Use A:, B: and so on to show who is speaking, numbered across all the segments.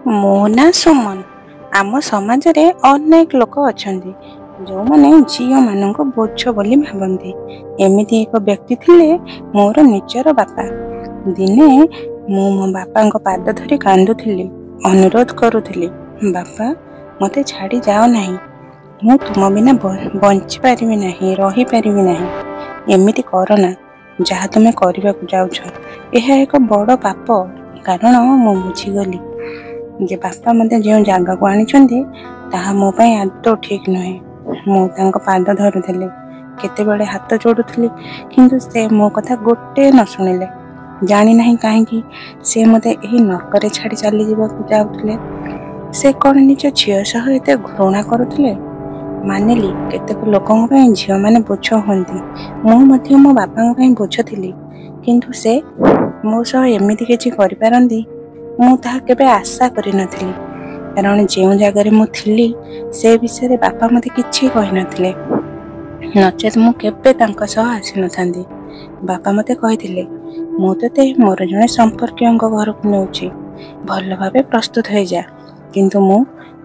A: ମୋ ନା ସୁମନ। ଆମ ସମାଜରେ ଅନେକ ଲୋକ ଅଛନ୍ତି ଯେଉଁମାନେ ଝିଅମାନଙ୍କୁ ବୋଝ ବୋଲି ଭାବନ୍ତି। ଏମିତି ଏକ ବ୍ୟକ୍ତି ଥିଲେ ମୋର ନିଜର ବାପା। ଦିନେ ମୁଁ ମୋ ବାପାଙ୍କ ପାଦ ଧରି କାନ୍ଦୁଥିଲି, ଅନୁରୋଧ କରୁଥିଲି, ବାପା ମୋତେ ଛାଡ଼ି ଯାଅ ନାହିଁ, ମୁଁ ତୁମ ବିନା ବଞ୍ଚିପାରିବି ନାହିଁ, ରହିପାରିବି ନାହିଁ। ଏମିତି କରନା, ଯାହା ତୁମେ କରିବାକୁ ଯାଉଛ ଏହା ଏକ ବଡ଼ ପାପ। କାରଣ ମୁଁ ବୁଝିଗଲି ଯେ ବାପା ମୋତେ ଯେଉଁ ଜାଗାକୁ ଆଣିଛନ୍ତି ତାହା ମୋ ପାଇଁ ଆଦୌ ଠିକ ନୁହେଁ। ମୁଁ ତାଙ୍କ ପାଦ ଧରୁଥିଲି, କେତେବେଳେ ହାତ ଯୋଡ଼ୁଥିଲି, କିନ୍ତୁ ସେ ମୋ କଥା ଗୋଟେ ନ ଶୁଣିଲେ। ଜାଣିନାହିଁ କାହିଁକି ସେ ମୋତେ ଏହି ନର୍କରେ ଛାଡ଼ି ଚାଲିଯିବାକୁ ଯାଉଥିଲେ। ସେ କ'ଣ ନିଜ ଝିଅ ସହ ଏତେ ଘୃଣା କରୁଥିଲେ? ମାନିଲି କେତେକ ଲୋକଙ୍କ ପାଇଁ ଝିଅମାନେ ବୋଝ ହୁଅନ୍ତି। ମୁଁ ମଧ୍ୟ ମୋ ବାପାଙ୍କ ପାଇଁ ବୋଝ ଥିଲି, କିନ୍ତୁ ସେ ମୋ ସହ ଏମିତି କିଛି କରିପାରନ୍ତି ମୁଁ ତାହା କେବେ ଆଶା କରିନଥିଲି। କାରଣ ଯେଉଁ ଜାଗାରେ ମୁଁ ଥିଲି ସେ ବିଷୟରେ ବାପା ମୋତେ କିଛି କହିନଥିଲେ, ନଚେତ୍ ମୁଁ କେବେ ତାଙ୍କ ସହ ଆସିନଥାନ୍ତି। ବାପା ମୋତେ କହିଥିଲେ, ମୁଁ ତୋତେ ମୋର ଜଣେ ସମ୍ପର୍କୀୟଙ୍କ ଘରକୁ ନେଉଛି, ଭଲ ଭାବେ ପ୍ରସ୍ତୁତ ହୋଇଯା। କିନ୍ତୁ ମୁଁ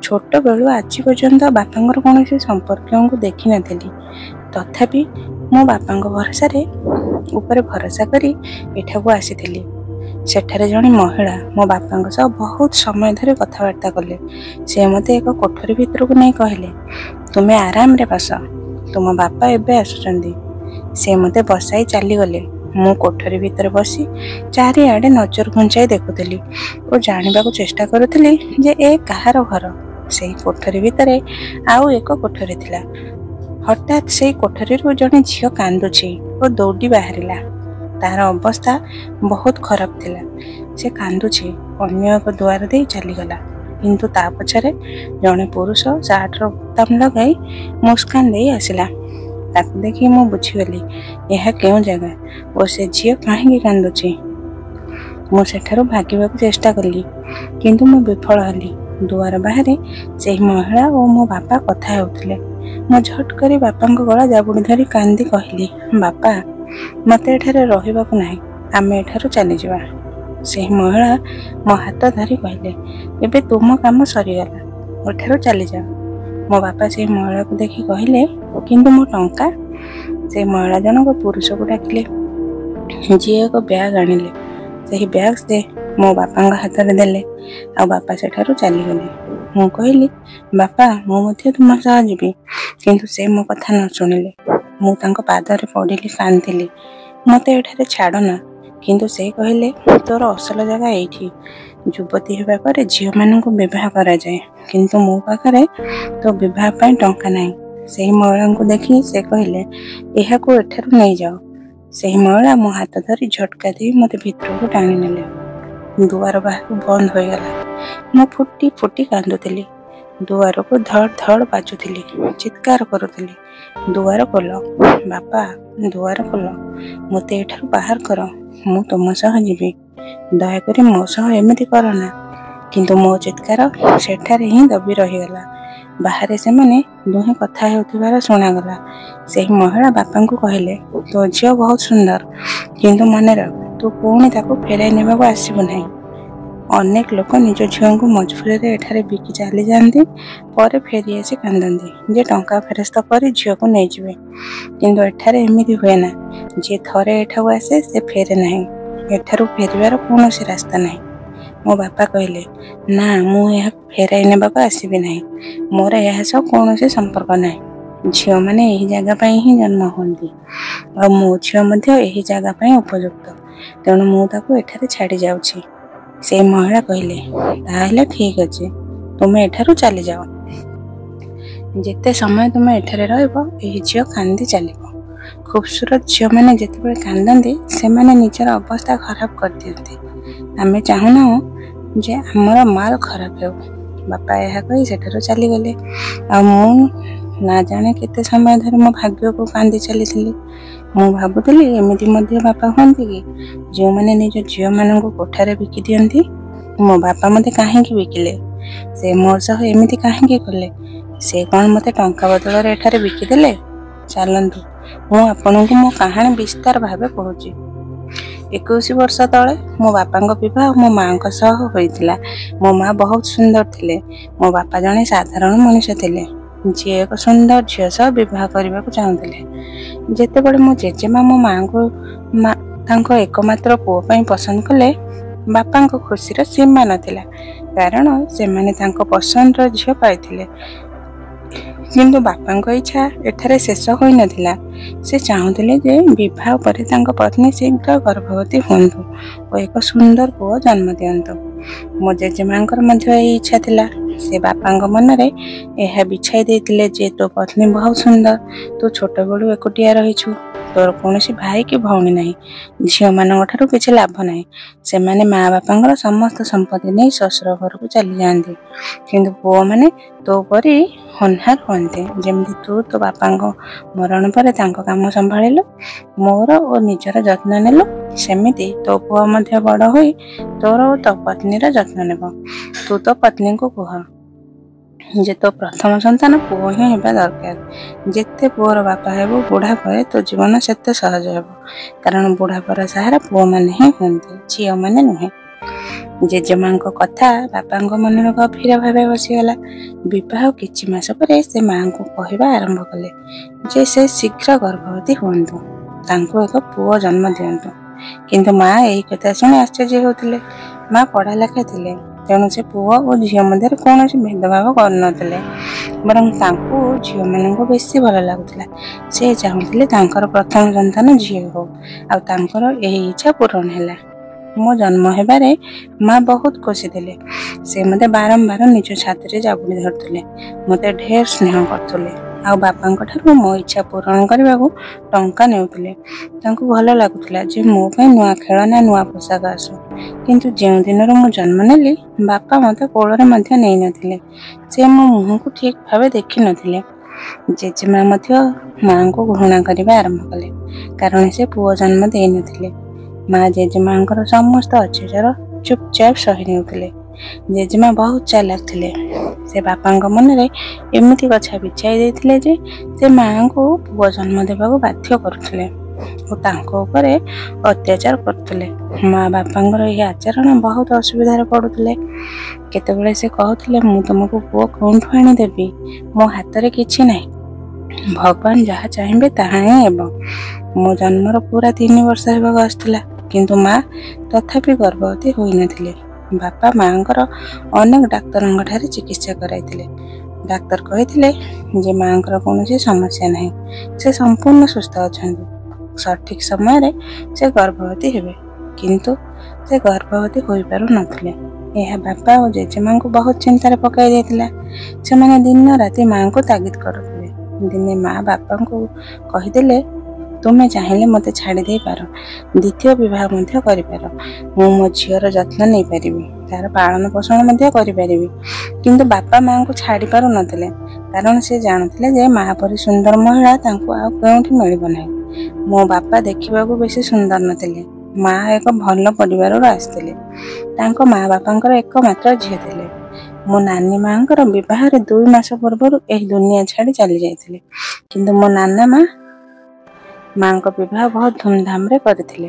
A: ଛୋଟବେଳୁ ଆଜି ପର୍ଯ୍ୟନ୍ତ ବାପାଙ୍କର କୌଣସି ସମ୍ପର୍କୀୟଙ୍କୁ ଦେଖିନଥିଲି। ତଥାପି ମୁଁ ବାପାଙ୍କ ଉପରେ ଭରସା କରି ଏଠାକୁ ଆସିଥିଲି। ସେଠାରେ ଜଣେ ମହିଳା ମୋ ବାପାଙ୍କ ସହ ବହୁତ ସମୟ ଧରି କଥାବାର୍ତ୍ତା କଲେ। ସେ ମୋତେ ଏକ କୋଠରୀ ଭିତରକୁ ନେଇ କହିଲେ, ତୁମେ ଆରାମରେ ବସ, ତୁମ ବାପା ଏବେ ଆସୁଛନ୍ତି। ସେ ମୋତେ ବସାଇ ଚାଲିଗଲେ। ମୁଁ କୋଠରୀ ଭିତରେ ବସି ଚାରିଆଡ଼େ ନଜର ଘୁଞ୍ଚାଇ ଦେଖୁଥିଲି ଓ ଜାଣିବାକୁ ଚେଷ୍ଟା କରୁଥିଲି ଯେ ଏ କାହାର ଘର। ସେହି କୋଠରୀ ଭିତରେ ଆଉ ଏକ କୋଠରୀ ଥିଲା। ହଠାତ୍ ସେହି କୋଠରୀରୁ ଜଣେ ଝିଅ କାନ୍ଦୁଛି ଓ ଦୌଡ଼ି ବାହାରିଲା। ତାର ଅବସ୍ଥା ବହୁତ ଖରାପ ଥିଲା। ସେ କାନ୍ଦୁଛି, ଅନ୍ୟ ଏକ ଦୁଆର ଦେଇ ଚାଲିଗଲା। କିନ୍ତୁ ତା ପଛରେ ଜଣେ ପୁରୁଷ ସାର୍ଟର ବୋତାମ ଲଗାଇ ମୁସ୍କାନ ଦେଇ ଆସିଲା। ତାକୁ ଦେଖି ମୁଁ ବୁଝିଗଲି ଏହା କେଉଁ ଜାଗା ଓ ସେ ଝିଅ କାହିଁକି କାନ୍ଦୁଛି। ମୁଁ ସେଠାରୁ ଭାଗିବାକୁ ଚେଷ୍ଟା କଲି, କିନ୍ତୁ ମୁଁ ବିଫଳ ହେଲି। ଦୁଆର ବାହାରେ ସେହି ମହିଳା ଓ ମୋ ବାପା କଥା ହେଉଥିଲେ। ମୁଁ ଝଟ୍ କରି ବାପାଙ୍କ ଗଳା ଜାବୁଡ଼ି ଧରି କାନ୍ଦି କହିଲି, ବାପା ମୋତେ ଏଠାରେ ରହିବାକୁ ନାହିଁ, ଆମେ ଏଠାରୁ ଚାଲିଯିବା। ସେହି ମହିଳା ମୋ ହାତ ଧରି କହିଲେ, ଏବେ ତୁମ କାମ ସରିଗଲା, ଏଠାରୁ ଚାଲିଯାଅ। ମୋ ବାପା ସେହି ମହିଳାକୁ ଦେଖି କହିଲେ, କିନ୍ତୁ ମୋ ଟଙ୍କା? ସେହି ମହିଳା ଜଣକ ପୁରୁଷକୁ ଡାକିଲେ, ଯିଏ ଏକ ବ୍ୟାଗ୍ ଆଣିଲେ। ସେହି ବ୍ୟାଗ୍ ସେ ମୋ ବାପାଙ୍କ ହାତରେ ଦେଲେ ଆଉ ବାପା ସେଠାରୁ ଚାଲିଗଲେ। ମୁଁ କହିଲି, ବାପା ମୁଁ ମଧ୍ୟ ତୁମ ସହ ଯିବି। କିନ୍ତୁ ସେ ମୋ କଥା ନ ଶୁଣିଲେ। ମୁଁ ତାଙ୍କ ପାଦରେ ପଡ଼ିଲି, କାନ୍ଦିଲି, ମୋତେ ଏଠାରେ ଛାଡ଼ ନା। କିନ୍ତୁ ସେ କହିଲେ, ତୋର ଅସଲ ଜାଗା ଏଇଠି। ଯୁବତୀ ହେବା ପରେ ଝିଅମାନଙ୍କୁ ବିବାହ କରାଯାଏ, କିନ୍ତୁ ମୋ ପାଖରେ ତୋ ବିବାହ ପାଇଁ ଟଙ୍କା ନାହିଁ। ସେହି ମହିଳାଙ୍କୁ ଦେଖି ସେ କହିଲେ, ଏହାକୁ ଏଠାରୁ ନେଇଯାଅ। ସେହି ମହିଳା ମୋ ହାତ ଧରି ଝଟକା ଦେଇ ମୋତେ ଭିତରକୁ ଟାଣି ନେଲେ। ଦୁଆର ବାହାରକୁ ବନ୍ଦ ହୋଇଗଲା। ମୁଁ ଫୁଟି ଫୁଟି କାନ୍ଦୁଥିଲି। ଦୁଆରକୁ ଧଡ଼ ଧଡ଼ ବାଜୁଥିଲି, ଚିତ୍କାର କରୁଥିଲି, ଦୁଆର ଖୋଲ, ବାପା ଦୁଆର ଖୋଲ, ମୋତେ ଏଠାରୁ ବାହାର କର, ମୁଁ ତୁମ ସହ ଯିବି, ଦୟାକରି ମୋ ସହ ଏମିତି କର ନା। କିନ୍ତୁ ମୋ ଚିତ୍କାର ସେଠାରେ ହିଁ ଦବି ରହିଗଲା। ବାହାରେ ସେମାନେ ଦୁହେଁ କଥା ହେଉଥିବାର ଶୁଣାଗଲା। ସେହି ମହିଳା ବାପାଙ୍କୁ କହିଲେ, ତୋ ଝିଅ ବହୁତ ସୁନ୍ଦର, କିନ୍ତୁ ମନେ ରଖ, ତୁ ପୁଣି ତାକୁ ଫେରାଇ ନେବାକୁ ଆସିବୁ ନାହିଁ। ଅନେକ ଲୋକ ନିଜ ଝିଅଙ୍କୁ ମଜବୁରିରେ ଏଠାରେ ବିକି ଚାଲିଯାଆନ୍ତି, ପରେ ଫେରି ଆସି କାନ୍ଦନ୍ତି ଯେ ଟଙ୍କା ଫେରସ୍ତ କରି ଝିଅକୁ ନେଇଯିବେ। କିନ୍ତୁ ଏଠାରେ ଏମିତି ହୁଏ ନା। ଯିଏ ଥରେ ଏଠାକୁ ଆସେ ସେ ଫେରେ ନାହିଁ। ଏଠାରୁ ଫେରିବାର କୌଣସି ରାସ୍ତା ନାହିଁ। ମୋ ବାପା କହିଲେ, ନା ମୁଁ ଏହାକୁ ଫେରାଇ ନେବାକୁ ଆସିବି ନାହିଁ। ମୋର ଏହା ସହ କୌଣସି ସମ୍ପର୍କ ନାହିଁ। ଝିଅମାନେ ଏହି ଜାଗା ପାଇଁ ହିଁ ଜନ୍ମ ହୁଅନ୍ତି ଆଉ ମୋ ଝିଅ ମଧ୍ୟ ଏହି ଜାଗା ପାଇଁ ଉପଯୁକ୍ତ। ତେଣୁ ମୁଁ ତାକୁ ଏଠାରେ ଛାଡ଼ି ଯାଉଛି। ସେହି ମହିଳା କହିଲେ, ତାହେଲେ ଠିକ୍ ଅଛି, ତୁମେ ଏଠାରୁ ଚାଲିଯାଅ। ଯେତେ ସମୟ ତୁମେ ଏଠାରେ ରହିବ ଏହି ଝିଅ କାନ୍ଦି ଚାଲିବ। ଖୁବସୁରତ ଝିଅମାନେ ଯେତେବେଳେ କାନ୍ଦନ୍ତି ସେମାନେ ନିଜର ଅବସ୍ଥା ଖରାପ କରିଦିଅନ୍ତି। ଆମେ ଚାହୁଁନାହୁଁ ଯେ ଆମର ମାଲ ଖରାପ ହେଉ। ବାପା ଏହା କହି ସେଠାରୁ ଚାଲିଗଲେ ଆଉ ମୁଁ ନା ଜାଣେ କେତେ ସମୟ ଧରି ମୋ ଭାଗ୍ୟକୁ କାନ୍ଦି ଚାଲିଥିଲି। ମୁଁ ଭାବୁଥିଲି, ଏମିତି ମଧ୍ୟ ବାପା ହୁଅନ୍ତି କି ଯେଉଁମାନେ ନିଜ ଝିଅମାନଙ୍କୁ କୋଠାରେ ବିକି ଦିଅନ୍ତି। ମୋ ବାପା ମୋତେ କାହିଁକି ବିକିଲେ? ସେ ମୋ ସହ ଏମିତି କାହିଁକି କଲେ? ସେ କ'ଣ ମୋତେ ଟଙ୍କା ବଦଳରେ ଏଠାରେ ବିକିଦେଲେ? ଚାଲନ୍ତୁ ମୁଁ ଆପଣଙ୍କୁ ମୋ କାହାଣୀ ବିସ୍ତାର ଭାବେ କହୁଛି। 21 वर्ष तले मो बापांग विवाह मो माँ सह होइतिला। मो माँ बहुत सुंदर थिले। मो बापा जने साधारण मनुष्य थिले, जी एक सुंदर झील सह विवाह करने को चाहूले। जेतेबेले मो जेजेमा मो माँ को तांको एकमात्र पुओ पई पसंद कले, बापा खुशी सीमा नथिला, कारण से माने तांको पसंद झील पाइथिले। किंतु बापा इच्छा एठारे शेष होई नथिला। से चाहूले जे विवाह पर तांको पत्नी शीघ्र गर्भवती हुंतु और एक सुंदर पुओ जन्म दियंतु। मो जेजेमांकर मध्य यही इच्छा थिला। से बापा मन रे यह बिछाई देथिले जे तो पत्नी बहुत सुंदर, तू छोट बेलू एकुटिया रहीछु, तोर कौन भाई कि भौणी नहीं, झील मान किसी लाभ नहीं। से माने माँ बापा समस्त संपत्ति नहीं ससुर घर को चली जाती, किंतु पुओ मैंने तो परी हनहार हमें। जमी तू तो बापा मरण पर काम संभालु, मोर और निजर जत्न नेलु, सेमिति तो पुओ मध्य बड़ होई तोर और तो पत्नीर जत्न नेब। तू तो पत्नी को कह जे तो प्रथम संतान पुओ ही हेबा दरकार। जेते पुओर बापा हेबो बुढ़ा परे तो जीवन सेते सहज हेबो, कारण बुढ़ा पर सहारा पुओ माने ही हुंते, झील माने नुहे। जेजेमा कथा बापा मन में गभीर भाव बसीगला। विवाह किछि मास पर से माँ को कहवा आरंभ कले जे से शीघ्र गर्भवती हुंतु, तांको एक पुओ जन्म दियंतु। किंतु माँ यही कथा शुणी आश्चर्य होतिले। माँ पढ़ा लेखा थिले, तेणु से पुओ और झील मध्य कौन भेदभाव कर बरं झील मान बेसी भल लगुला। से चाहूले प्रथम संतान झील हो आर यही इच्छा पूरण है। मो जन्म हेबारे माँ बहुत खुशी थे। से मते बारंबार निज छाती जाबुड़ी धरते, मते ढेर स्नेह करते, आ बापा ठारू मो इच्छा पूरण करने को टंका नेउथिले। तांको भल लगुला जे मो पे नुआ खेलना नुआ पोशाक आसु। किंतु जो दिन मो जन्म नेली बापा मते कोଳରେ मध्य नै नथिले। से मो मुह को ठीक भावे देखि नथिले। जेजेमा मध्य माँ को घृणा करने आरंभ कले, कारण से पुओ जन्म दे नथिले। माँ जेजेमा समस्त अत्याचार चुपचाप सही नेउथिले। जेजेमा बहुत चालाक थिले। से बापा मन में एमती कथा बिछाई देथिले जे से माँ को पुओ जन्म देवा बाध्य करुथिले और तांको उपरे अत्याचार करथिले। माँ बापा यह आचरण बहुत असुविधा पड़ुथिले। केतेबेले से कहथिले मु तुमको पुओ कोठु आनी देबी, मो हाथ रे किछि नाही, भगवान जहाँ चाहिए ताहा ही हेब। मो जन्मर पूरा 3 वर्ष हेबाक आसथिला, किंतु माँ तथापि गर्भवती होई नथिले। बापा माँ अनेक डाक्तर ठारे चिकित्सा कराइथिले। डाक्तर कहिथिले जे माँ कौन समस्या नहीं, से संपूर्ण सुस्थ अछंती, सठिक समय रे से गर्भवती हेबे, किंतु से गर्भवती होई पारु नथिले। यह बापा और जेजेमा को बहुत चिंतार पकाई देथिला। से माने दिन राति माँ को तागिद करुथिले। दिने माँ बापा को कहिदेले तुमे चाहिए मते छाड़ी दे पार, द्वितीय विवाह मध्य करि पार, मु मो झीर जत्न नहीं पारि, तार पालन पोषण मध्य करि पारिबि। किंतु बापा माँ को छाड़ी पारु नथिले, कारण से जानथिले जे माँ परि सुंदर महिला तांको आ केउठी मिलिबो नाही। मो बापा देखिबा को बेसी सुंदर नथिले। माँ एक भल परिवार आसथिले। तांको माँ बापांकर एकमात्र झील थिले। मो नानी माँ विवाह 2 मास पूर्व एही दुनिया छाड़ी चली जाइथिले। किंतु मो नाना माँ को विवाह बहुत धूमधाम रे करथिले,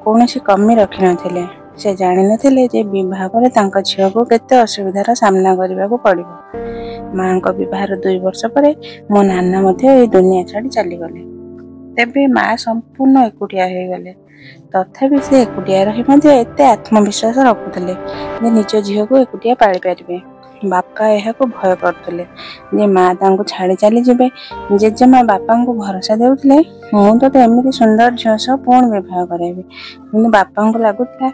A: कौनसी कमी रखि नथिले। से जानि नथिले जे विवाह पर तांका झील को केते असुविधार सामना करबा को पड़िबो। माँ को विवाह 2 वर्ष पर मो नाना मध्य एही दुनिया छाड़ी चली गले। तेबे माँ संपूर्ण एकुटिया हो गले। तथापि से एकुटिया रही मध्य एते आत्मविश्वास रखुथिले जे निज झील को एकुटिया पाଳି पारिबे। बापा यह को भय करथिले जे माँ तांको छाड़ी चली जिबे। जेजेमा बापा को भरोसा देउथिले मु तो एमिति सुंदर झील सह पुणी विवाह कराइबे। किंतु बापा को लागुथिला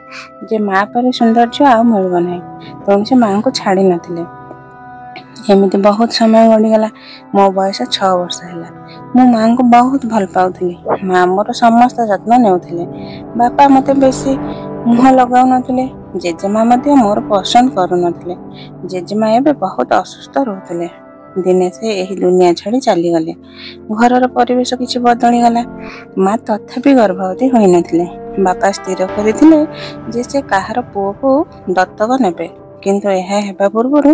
A: जे माँ परि सुंदर झील आ मिलिबो नाही, तेणु से माँ को छाड़ी नथिले। एमिति बहुत समय गड़ीगला। मो बयस 6 वर्ष है। मो माँ को बहुत भल पाउथिली। माँ मोर समस्त जत्न नेउथिले। बापा मते बेसी मुह लगाउ नथिले। जेजेमा मते मोर पसंद करू नथिले। जेजेमा एबे बहुत असुस्थ रहथिले। दिने से एही दुनिया छाड़ी चली गले। घरर परिवेश किछि बदली गला। माँ तथापि गर्भवती होई नथिले। बापा स्थिर करिथिले जे से काहार पुओ को दत्तक नेबे। କିନ୍ତୁ ଏହା ହେବା ପୂର୍ବରୁ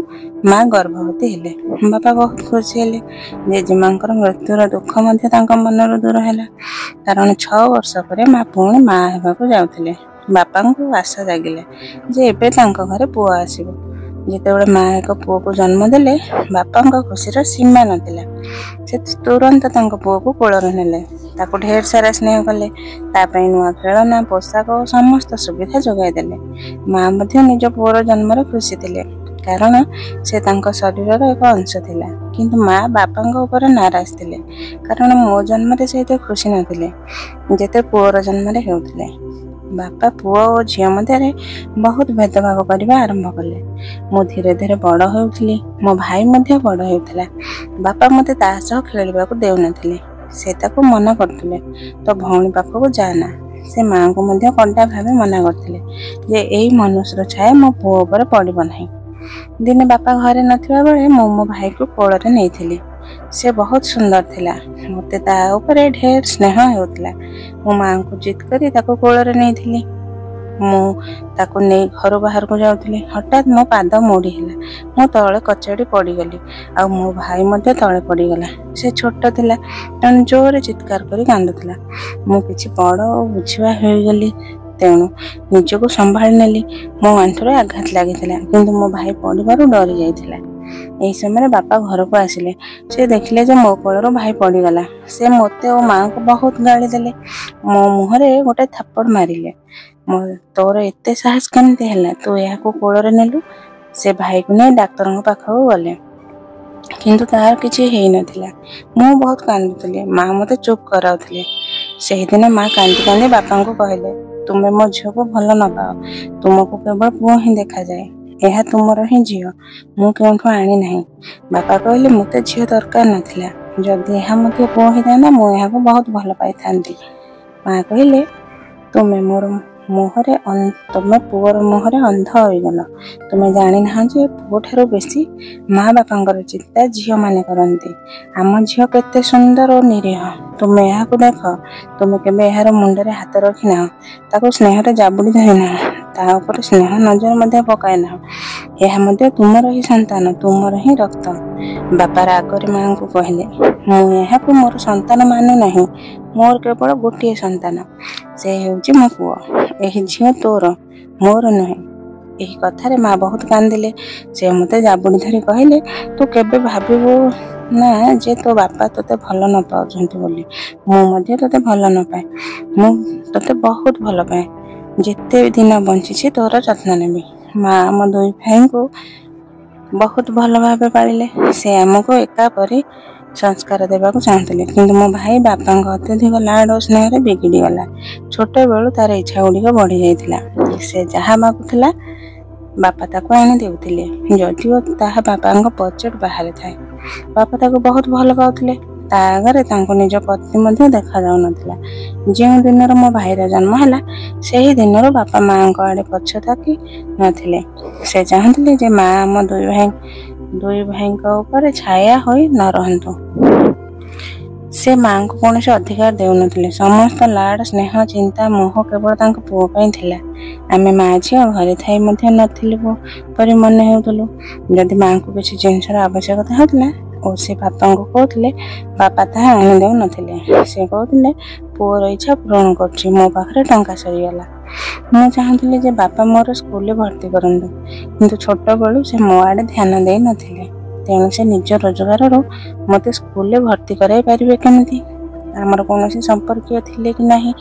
A: ମା ଗର୍ଭବତୀ ହେଲେ। ବାପା ବହୁତ ଖୁସି ହେଲେ। ଜେଜେମାଙ୍କର ମୃତ୍ୟୁର ଦୁଃଖ ମଧ୍ୟ ତାଙ୍କ ମନରୁ ଦୂର ହେଲା। କାରଣ 6 ବର୍ଷ ପରେ ମା ପୁଣି ମା ହେବାକୁ ଯାଉଥିଲେ। ବାପାଙ୍କୁ ଆଶା ଜାଗିଲା ଯେ ଏବେ ତାଙ୍କ ଘରେ ପୁଅ ଆସିବ। ଯେତେବେଳେ ମା ଏକ ପୁଅକୁ ଜନ୍ମ ଦେଲେ ବାପାଙ୍କ ଖୁସିର ସୀମା ନଥିଲା। ସେ ତୁରନ୍ତ ତାଙ୍କ ପୁଅକୁ କୋଳରେ ନେଲେ, ତାକୁ ଢେର ସାରା ସ୍ନେହ କଲେ, ତା ପାଇଁ ନୂଆ ଖେଳନା, ପୋଷାକ ଓ ସମସ୍ତ ସୁବିଧା ଯୋଗାଇ ଦେଲେ। ମା ମଧ୍ୟ ନିଜ ପୁଅର ଜନ୍ମରେ ଖୁସି ଥିଲେ, କାରଣ ସେ ତାଙ୍କ ଶରୀରର ଏକ ଅଂଶ ଥିଲା। କିନ୍ତୁ ମା ବାପାଙ୍କ ଉପରେ ନାରାଜ ଥିଲେ, କାରଣ ମୋ ଜନ୍ମରେ ସେ ଏତେ ଖୁସି ନଥିଲେ ଯେତେ ପୁଅର ଜନ୍ମରେ ହେଉଥିଲେ। ବାପା ପୁଅ ଓ ଝିଅ ମଧ୍ୟରେ ବହୁତ ଭେଦଭାବ କରିବା ଆରମ୍ଭ କଲେ। ମୁଁ ଧୀରେ ଧୀରେ ବଡ଼ ହେଉଥିଲି, ମୋ ଭାଇ ମଧ୍ୟ ବଡ଼ ହେଉଥିଲା। ବାପା ମୋତେ ତା ସହ ଖେଳିବାକୁ ଦେଉନଥିଲେ। ସେ ତାକୁ ମନା କରୁଥିଲେ, ତୋ ଭଉଣୀ ପାଖକୁ ଯାଆନା। ସେ ମାଆଙ୍କୁ ମଧ୍ୟ କଡା ଭାବେ ମନା କରିଥିଲେ ଯେ ଏଇ ମନୁଷ୍ୟର ଛାୟା ମୋ ପୁଅ ଉପରେ ପଡ଼ିବ ନାହିଁ। ଦିନେ ବାପା ଘରେ ନଥିବା ବେଳେ ମୁଁ ମୋ ଭାଇକୁ କୋଳରେ ନେଇଥିଲି। ସେ ବହୁତ ସୁନ୍ଦର ଥିଲା। ମୋତେ ତା ଉପରେ ଢେର ସ୍ନେହ ହେଉଥିଲା। ମୋ ମାଆଙ୍କୁ ଜିଦ୍ କରି ତାକୁ କୋଳରେ ନେଇଥିଲି। ମୁଁ ତାକୁ ନେଇ ଘରୁ ବାହାରକୁ ଯାଉଥିଲି। ହଠାତ୍ ମୋ ପାଦ ମୋଡ଼ି ହେଲା। ମୁଁ ତଳେ କଚାଡ଼ି ପଡ଼ିଗଲି, ଆଉ ମୋ ଭାଇ ମଧ୍ୟ ତଳେ ପଡ଼ିଗଲା। ସେ ଛୋଟ ଥିଲା, ତେଣୁ ଜୋରରେ ଚିତ୍କାର କରି କାନ୍ଦୁଥିଲା। ମୁଁ କିଛି ବଡ଼ ଓ ବୁଝିବା ହୋଇଗଲି, ତେଣୁ ନିଜକୁ ସମ୍ଭାଳି ନେଲି। ମୋ ଆଣ୍ଠୁରେ ଆଘାତ ଲାଗିଥିଲା, କିନ୍ତୁ ମୋ ଭାଇ ପଡ଼ିବାରୁ ଡରି ଯାଇଥିଲା। ଏହି ସମୟରେ ବାପା ଘରକୁ ଆସିଲେ। ସେ ଦେଖିଲେ ଯେ ମୋ କୋଳରୁ ଭାଇ ପଡ଼ିଗଲା। ସେ ମୋତେ ଓ ମାଆଙ୍କୁ ବହୁତ ଗାଳି ଦେଲେ। ମୋ ମୁହଁରେ ଗୋଟେ ଥାପଡ଼ ମାରିଲେ। ତୋର ଏତେ ସାହସ କେମିତି ହେଲା? ତୁ ଏହାକୁ କୋଳରେ ନେଲୁ। ସେ ଭାଇକୁ ନେଇ ଡାକ୍ତରଙ୍କ ପାଖକୁ ଗଲେ, କିନ୍ତୁ ତାହାର କିଛି ହେଇନଥିଲା। ମୁଁ ବହୁତ କାନ୍ଦୁଥିଲି। ମା ମୋତେ ଚୁପ୍ କରାଉଥିଲେ। ସେହିଦିନ ମା କାନ୍ଦି କାନ୍ଦି ବାପାଙ୍କୁ କହିଲେ, ତୁମେ ମୋ ଝିଅକୁ ଭଲ ନ ପାଅ। ତୁମକୁ କେବଳ ପୁଅ ହିଁ ଦେଖାଯାଏ। ଏହା ତୁମର ହିଁ ଝିଅ, ମୁଁ କେଉଁଠୁ ଆଣି ନାହିଁ। ବାପା କହିଲେ, ମୋତେ ଝିଅ ଦରକାର ନଥିଲା। ଯଦି ଏହା ମଧ୍ୟ ପୁଅ ହେଇଥାନ୍ତା ମୁଁ ଏହାକୁ ବହୁତ ଭଲ ପାଇଥାନ୍ତି। ମା କହିଲେ, ତୁମେ ପୁଅର ମୁହଁରେ ଅନ୍ଧ ହୋଇଗଲ। ତୁମେ ଜାଣିନାହ ଯେ ପୁଅଠାରୁ ବେଶୀ ମା ବାପାଙ୍କର ଚିନ୍ତା ଝିଅମାନେ କରନ୍ତି। ଆମ ଝିଅ କେତେ ସୁନ୍ଦର ଓ ନିରୀହ, ତୁମେ ଏହାକୁ ଦେଖ। ତୁମେ କେବେ ଏହାର ମୁଣ୍ଡରେ ହାତ ରଖିନାହ, ତାକୁ ସ୍ନେହରେ ଜାବୁଡ଼ି ଧରିନାହ, ତା ଉପରେ ସ୍ନେହ ନଜର ମଧ୍ୟ ପକାଇ ନାହ। ଏହା ମଧ୍ୟ ତୁମର ହିଁ ସନ୍ତାନ, ତୁମର ହିଁ ରକ୍ତ। ବାପା ରାଗରେ ମାଆଙ୍କୁ କହିଲେ, ମୁଁ ଏହାକୁ ମୋର ସନ୍ତାନ ମାନୁ ନାହିଁ। ମୋର କେବଳ ଗୋଟିଏ ସନ୍ତାନ, ସେ ହେଉଛି ମୋ ପୁଅ। ଏହି ଝିଅ ତୋର, ମୋର ନୁହେଁ। ଏହି କଥାରେ ମା ବହୁତ କାନ୍ଦିଲେ। ସେ ମୋତେ ଜାବୁଡ଼ି ଧରି କହିଲେ, ତୁ କେବେ ଭାବିବୁ ନା ଯେ ତୋ ବାପା ତୋତେ ଭଲ ନ ପାଉଛନ୍ତି ବୋଲି। ମୁଁ ମଧ୍ୟ ତୋତେ ଭଲ ନ ପାଏ। ମୁଁ ତୋତେ ବହୁତ ଭଲ ପାଏ। ଯେତେ ଦିନ ବଞ୍ଚିଛି ତୋର ଯତ୍ନ ନେବି। ମା ଆମ ଦୁଇ ଭାଇଙ୍କୁ ବହୁତ ଭଲ ଭାବେ ପାଳିଲେ। ସେ ଆମକୁ ଏକା ପରି ସଂସ୍କାର ଦେବାକୁ ଚାହୁଁଥିଲେ, କିନ୍ତୁ ମୋ ଭାଇ ବାପାଙ୍କ ଅତ୍ୟଧିକ ଲାଡ଼ ଓ ସ୍ନେହରେ ବିଗିଡ଼ିଗଲା। ଛୋଟବେଳୁ ତାର ଇଚ୍ଛା ଗୁଡ଼ିକ ବଢ଼ି ଯାଇଥିଲା। ସେ ଯାହା ମାଗୁଥିଲା ବାପା ତାକୁ ଆଣି ଦେଉଥିଲେ, ଯଦିଓ ତାହା ବାପାଙ୍କ ବଜେଟ ବାହାରେ ଥାଏ। ବାପା ତାକୁ ବହୁତ ଭଲ ପାଉଥିଲେ। ତା ଆଗରେ ତାଙ୍କୁ ନିଜ ପତ୍ନୀ ମଧ୍ୟ ଦେଖାଯାଉନଥିଲା। ଯେଉଁ ଦିନରୁ ମୋ ଭାଇର ଜନ୍ମ ହେଲା, ସେହି ଦିନରୁ ବାପା ମାଆଙ୍କ ଆଡ଼େ ପଛ ତାକି ନଥିଲେ। ସେ ଚାହୁଁଥିଲେ ଯେ ମା ଆମ ଦୁଇ ଭାଇଙ୍କ ଉପରେ ଛାୟା ହୋଇ ନ ରହନ୍ତୁ। ସେ ମାଆଙ୍କୁ କୌଣସି ଅଧିକାର ଦେଉନଥିଲେ। ସମସ୍ତ ଲାଡ଼, ସ୍ନେହ, ଚିନ୍ତା, ମୋହ କେବଳ ତାଙ୍କ ପୁଅ ପାଇଁ ଥିଲା। ଆମେ ମା ଝିଅ ଘରେ ଥାଇ ମଧ୍ୟ ନଥିଲୁ ପରି ମନେ ହେଉଥିଲୁ। ଯଦି ମାଆଙ୍କୁ କିଛି ଜିନିଷର ଆବଶ୍ୟକତା ହେଉଥିଲା ଓ ସେ ବାପାଙ୍କୁ କହୁଥିଲେ, ବାପା ତାହା ଆଣି ଦେଉନଥିଲେ। ସେ କହୁଥିଲେ, ପୁଅର ଇଚ୍ଛା ପୂରଣ କରୁଛି, ମୋ ପାଖରେ ଟଙ୍କା ସରିଗଲା। ମୁଁ ଚାହୁଁଥିଲି ଯେ ବାପା ମୋର ସ୍କୁଲରେ ଭର୍ତ୍ତି କରନ୍ତୁ, କିନ୍ତୁ ଛୋଟବେଳୁ ସେ ମୋ ଆଡ଼େ ଧ୍ୟାନ ଦେଇ ନଥିଲେ। ତେଣୁ ସେ ନିଜ ରୋଜଗାରରୁ ମୋତେ ସ୍କୁଲରେ ଭର୍ତ୍ତି କରାଇ ପାରିବେ କେମିତି? ଆମର କୌଣସି ସମ୍ପର୍କୀୟ ଥିଲେ କି ନାହିଁ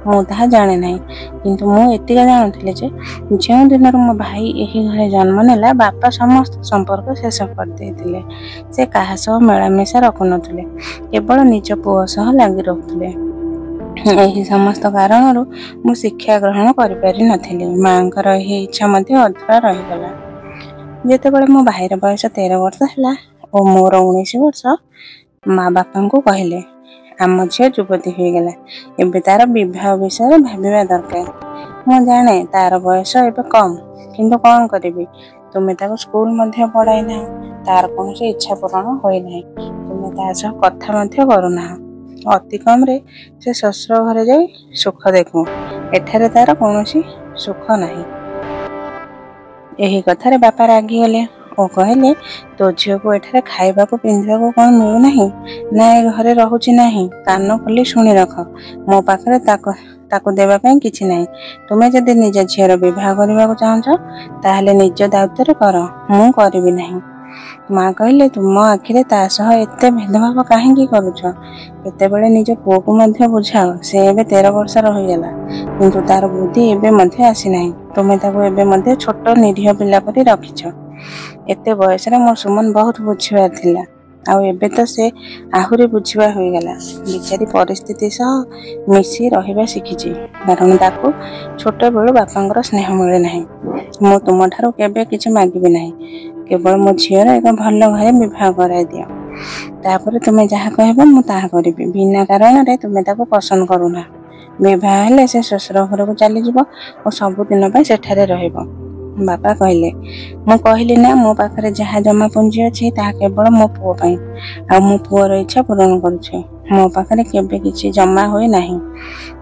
A: ମୁଁ ତାହା ଜାଣେ ନାହିଁ, କିନ୍ତୁ ମୁଁ ଏତିକି ଜାଣୁଥିଲି ଯେ ଯେଉଁ ଦିନରୁ ମୋ ଭାଇ ଏହି ଘରେ ଜନ୍ମ ନେଲା, ବାପା ସମସ୍ତ ସମ୍ପର୍କ ଶେଷ କରିଦେଇଥିଲେ। ସେ କାହା ସହ ମିଳାମିଶା ରଖୁନଥିଲେ, କେବଳ ନିଜ ପୁଅ ସହ ଲାଗି ରହୁଥିଲେ। ଏହି ସମସ୍ତ କାରଣରୁ ମୁଁ ଶିକ୍ଷା ଗ୍ରହଣ କରିପାରି ନଥିଲି। ମାଆଙ୍କର ଏହି ଇଚ୍ଛା ମଧ୍ୟ ଅଧୁରା ରହିଗଲା। ଯେତେବେଳେ ମୋ ଭାଇର ବୟସ 13 ବର୍ଷ ହେଲା ଓ ମୋର 19 ବର୍ଷ, ମା ବାପାଙ୍କୁ କହିଲେ, ଆମ ଝିଅ ଯୁବତୀ ହୋଇଗଲା, ଏବେ ତାର ବିବାହ ବିଷୟରେ ଭାବିବା ଦରକାର। ମୁଁ ଜାଣେ ତାର ବୟସ ଏବେ କମ୍, କିନ୍ତୁ କ'ଣ କରିବି? ତୁମେ ତାକୁ ସ୍କୁଲ ମଧ୍ୟ ପଢ଼ାଇ ନାହ, ତାର କୌଣସି ଇଚ୍ଛା ପୂରଣ ହୋଇନାହିଁ। ତୁମେ ତା ସହ କଥା ମଧ୍ୟ କରୁନାହ। ଅତି କମ୍ରେ ସେ ଶ୍ୱଶୁର ଘରେ ଯାଇ ସୁଖ ଦେଖୁ। ଏଠାରେ ତାର କୌଣସି ସୁଖ ନାହିଁ। ଏହି କଥାରେ ବାପା ରାଗିଗଲେ ଓ କହିଲେ, ତୋ ଝିଅକୁ ଏଠାରେ ଖାଇବାକୁ ପିନ୍ଧିବାକୁ କ'ଣ ମିଳୁନାହିଁ ନା ଏ ଘରେ ରହୁଛି ନାହିଁ? କାନ ଖୋଲି ଶୁଣି ରଖ, ମୋ ପାଖରେ ତାକୁ ଦେବା ପାଇଁ କିଛି ନାହିଁ। ତୁମେ ଯଦି ନିଜ ଝିଅର ବିବାହ କରିବାକୁ ଚାହୁଁଛ ତାହେଲେ ନିଜ ଦାୟିତ୍ୱରେ କର, ମୁଁ କରିବି ନାହିଁ। ମା କହିଲେ, ତୁମ ଆଖିରେ ତା ସହ ଏତେ ଭେଦଭାବ କାହିଁକି କରୁଛ? କେତେବେଳେ ନିଜ ପୁଅକୁ ମଧ୍ୟ ବୁଝାଅ। ସେ ଏବେ 13 ବର୍ଷର ହୋଇଗଲା, କିନ୍ତୁ ତାର ବୁଦ୍ଧି ଏବେ ମଧ୍ୟ ଆସିନାହିଁ। ତୁମେ ତାକୁ ଏବେ ମଧ୍ୟ ଛୋଟ ନିରୀହ ପିଲା ପରି ରଖିଛ। ଏତେ ବୟସରେ ମୋ ସୁମନ ବହୁତ ବୁଝିବାର ଥିଲା, ଆଉ ଏବେ ତ ସେ ଆହୁରି ବୁଝିବା ହୋଇଗଲା। ବିଚାରୀ ପରିସ୍ଥିତି ସହ ମିଶି ରହିବା ଶିଖିଛି, କାରଣ ତାକୁ ଛୋଟବେଳୁ ବାପାଙ୍କର ସ୍ନେହ ମିଳେ ନାହିଁ। ମୁଁ ତୁମଠାରୁ କେବେ କିଛି ମାଗିବି ନାହିଁ, କେବଳ ମୋ ଝିଅର ଏକ ଭଲ ଘରେ ବିବାହ କରାଇ ଦିଅ। ତାପରେ ତୁମେ ଯାହା କହିବ ମୁଁ ତାହା କରିବି। ବିନା କାରଣରେ ତୁମେ ତାକୁ ପସନ୍ଦ କରୁନା। ବିବାହ ହେଲେ ସେ ଶ୍ୱଶୁର ଘରକୁ ଚାଲିଯିବ ଓ ସବୁଦିନ ପାଇଁ ସେଠାରେ ରହିବ। ବାପା କହିଲେ, ମୁଁ କହିଲି ନା, ମୋ ପାଖରେ ଯାହା ଜମା ପୁଞ୍ଜି ଅଛି ତାହା କେବଳ ମୋ ପୁଅ ପାଇଁ, ଆଉ ମୋ ପୁଅର ଇଚ୍ଛା ପୂରଣ କରୁଛି। ମୋ ପାଖରେ କେବେ କିଛି ଜମା ହୋଇ ନାହିଁ।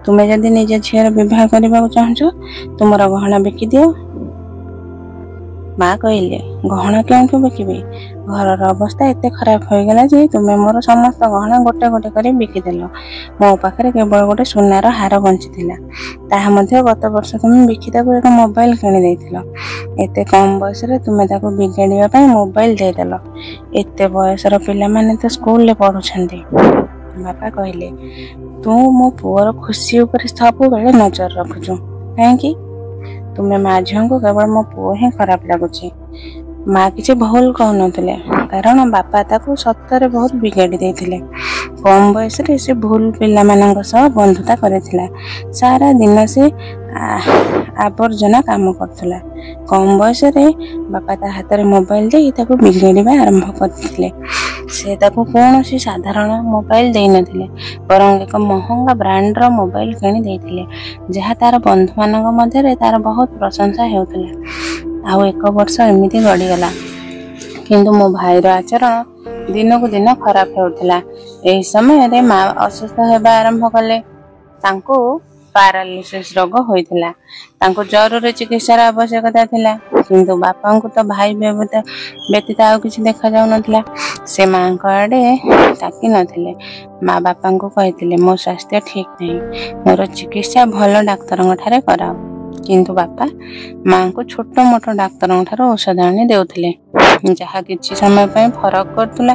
A: ତୁମେ ଯଦି ନିଜ ଝିଅର ବିବାହ କରିବାକୁ ଚାହୁଁଛ, ତୁମର ଗହଣା ବିକିଦିଅ। ମା କହିଲେ, ଗହଣା କେଉଁଠୁ ବିକିବି? ଘରର ଅବସ୍ଥା ଏତେ ଖରାପ ହୋଇଗଲା ଯେ ତୁମେ ମୋର ସମସ୍ତ ଗହଣା ଗୋଟେ ଗୋଟେ କରି ବିକିଦେଲ। ମୋ ପାଖରେ କେବଳ ଗୋଟେ ସୁନାର ହାର ବଞ୍ଚିଥିଲା, ତାହା ମଧ୍ୟ ଗତ ବର୍ଷ ତୁମେ ବିକି ତାକୁ ଏକ ମୋବାଇଲ କିଣି ଦେଇଥିଲ। ଏତେ କମ୍ ବୟସରେ ତୁମେ ତାକୁ ବିଗାଡ଼ିବା ପାଇଁ ମୋବାଇଲ ଦେଇଦେଲ। ଏତେ ବୟସର ପିଲାମାନେ ତ ସ୍କୁଲରେ ପଢୁଛନ୍ତି। ବାପା କହିଲେ, ତୁ ମୋ ପୁଅର ଖୁସି ଉପରେ ସବୁବେଳେ ନଜର ରଖୁଛୁ କାହିଁକି? ତୁମେ ମା ଝିଅଙ୍କୁ କେବଳ ମୋ ପୁଅ ହିଁ ଖରାପ ଲାଗୁଛି। ମା କିଛି ଭୁଲ କହୁନଥିଲେ, କାରଣ ବାପା ତାକୁ ସତରେ ବହୁତ ବିଗାଡ଼ି ଦେଇଥିଲେ। କମ୍ ବୟସରେ ସେ ଭୁଲ ପିଲାମାନଙ୍କ ସହ ବନ୍ଧୁତା କରିଥିଲା। ସାରା ଦିନ ସେ ଆବର୍ଜନା କାମ କରୁଥିଲା। କମ୍ ବୟସରେ ବାପା ତା ହାତରେ ମୋବାଇଲ ଦେଇ ତାକୁ ବିଗାଡ଼ିବା ଆରମ୍ଭ କରିଥିଲେ। ସେ ତାକୁ କୌଣସି ସାଧାରଣ ମୋବାଇଲ ଦେଇନଥିଲେ, ବରଂ ଏକ ମହଙ୍ଗା ବ୍ରାଣ୍ଡର ମୋବାଇଲ କିଣି ଦେଇଥିଲେ, ଯାହା ତାର ବନ୍ଧୁମାନଙ୍କ ମଧ୍ୟରେ ତାର ବହୁତ ପ୍ରଶଂସା ହେଉଥିଲା। ଆଉ 1 ବର୍ଷ ଏମିତି ଗଡ଼ିଗଲା, କିନ୍ତୁ ମୋ ଭାଇର ଆଚରଣ ଦିନକୁ ଦିନ ଖରାପ ହେଉଥିଲା। ଏହି ସମୟରେ ମା ଅସୁସ୍ଥ ହେବା ଆରମ୍ଭ କଲେ। ତାଙ୍କୁ ପାରାଲିସିସ୍ ରୋଗ ହୋଇଥିଲା। ତାଙ୍କୁ ଜରୁରୀ ଚିକିତ୍ସାର ଆବଶ୍ୟକତା ଥିଲା, କିନ୍ତୁ ବାପାଙ୍କୁ ତ ଭାଇ ବ୍ୟତୀତ ଆଉ କିଛି ଦେଖାଯାଉନଥିଲା। ସେ ମାଙ୍କ ଆଡ଼େ ତାକି ନଥିଲେ। ମା ବାପାଙ୍କୁ କହିଥିଲେ, ମୋ ସ୍ୱାସ୍ଥ୍ୟ ଠିକ୍ ନାହିଁ, ମୋର ଚିକିତ୍ସା ଭଲ ଡାକ୍ତରଙ୍କ ଠାରେ କରାଅ। କିନ୍ତୁ ବାପା ମାଙ୍କୁ ଛୋଟ ମୋଟ ଡାକ୍ତରଙ୍କ ଠାରୁ ଔଷଧ ଆଣି ଦେଉଥିଲେ, ଯାହା କିଛି ସମୟ ପାଇଁ ଫରକ କରୁଥିଲା,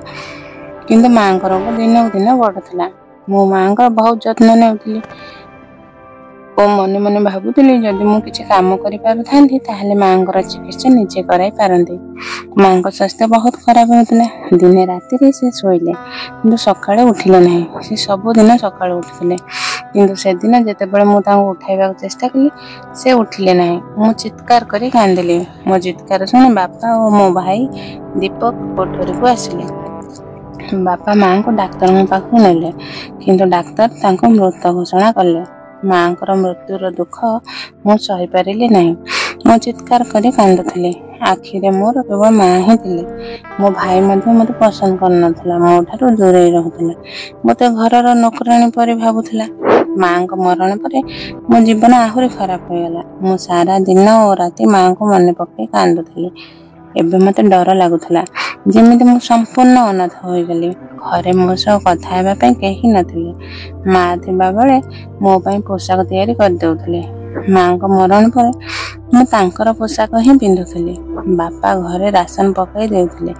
A: କିନ୍ତୁ ମାଙ୍କ ରୋଗ ଦିନକୁ ଦିନ ବଢ଼ୁଥିଲା। ମୁଁ ମାଙ୍କର ବହୁତ ଯତ୍ନ ନେଉଥିଲି ଓ ମନେ ମନେ ଭାବୁଥିଲି, ଯଦି ମୁଁ କିଛି କାମ କରିପାରୁଥାନ୍ତି ତାହେଲେ ମାଙ୍କର ଚିକିତ୍ସା ନିଜେ କରାଇ ପାରନ୍ତି। ମାଙ୍କ ସ୍ୱାସ୍ଥ୍ୟ ବହୁତ ଖରାପ ହେଉଥିଲା। ଦିନେ ରାତିରେ ସେ ଶୋଇଲେ, କିନ୍ତୁ ସକାଳେ ଉଠିଲେ ନାହିଁ। ସେ ସବୁଦିନ ସକାଳୁ ଉଠୁଥିଲେ, କିନ୍ତୁ ସେଦିନ ଯେତେବେଳେ ମୁଁ ତାଙ୍କୁ ଉଠାଇବାକୁ ଚେଷ୍ଟା କଲି, ସେ ଉଠିଲେ ନାହିଁ। ମୁଁ ଚିତ୍କାର କରି କାନ୍ଦିଲି। ମୋ ଚିତ୍କାର ଶୁଣି ବାପା ଓ ମୋ ଭାଇ ଦୀପକ କୋଠରୀକୁ ଆସିଲେ। ବାପା ମାଙ୍କୁ ଡାକ୍ତରଙ୍କ ପାଖକୁ ନେଲେ, କିନ୍ତୁ ଡାକ୍ତର ତାଙ୍କୁ ମୃତ ଘୋଷଣା କଲେ। ମାଙ୍କର ମୃତ୍ୟୁର ଦୁଃଖ ମୁଁ ସହିପାରିଲି ନାହିଁ। ମୁଁ ଚିତ୍କାର କରି କାନ୍ଦୁଥିଲି। ଆଖିରେ ମୋର କେବଳ ମା ହିଁ ଥିଲେ। ମୋ ଭାଇ ମଧ୍ୟ ମୋତେ ପସନ୍ଦ କରୁନଥିଲା, ମୋ ଠାରୁ ଦୂରେଇ ରହୁଥିଲା, ମୋତେ ଘରର ନୋକରାଣୀ ପରି ଭାବୁଥିଲା। ମାଙ୍କ ମରଣ ପରେ ମୋ ଜୀବନ ଆହୁରି ଖରାପ ହୋଇଗଲା। ମୁଁ ସାରା ଦିନ ଓ ରାତି ମାଙ୍କୁ ମନେ ପକାଇ କାନ୍ଦୁଥିଲି। ଏବେ ମୋତେ ଡର ଲାଗୁଥିଲା, ଯେମିତି ମୁଁ ସମ୍ପୂର୍ଣ୍ଣ ଅନାଥ ହୋଇଗଲି। ଘରେ ମୋ ସହ କଥା ହେବା ପାଇଁ କେହି ନଥିଲେ। ମା ଥିବା ବେଳେ ମୋ ପାଇଁ ପୋଷାକ ତିଆରି କରିଦେଉଥିଲେ। ମାଙ୍କ ମରଣ ପରେ ମୁଁ ତାଙ୍କର ପୋଷାକ ହିଁ ପିନ୍ଧୁଥିଲି। ବାପା ଘରେ ରାସନ ପକାଇ ଦେଉଥିଲେ।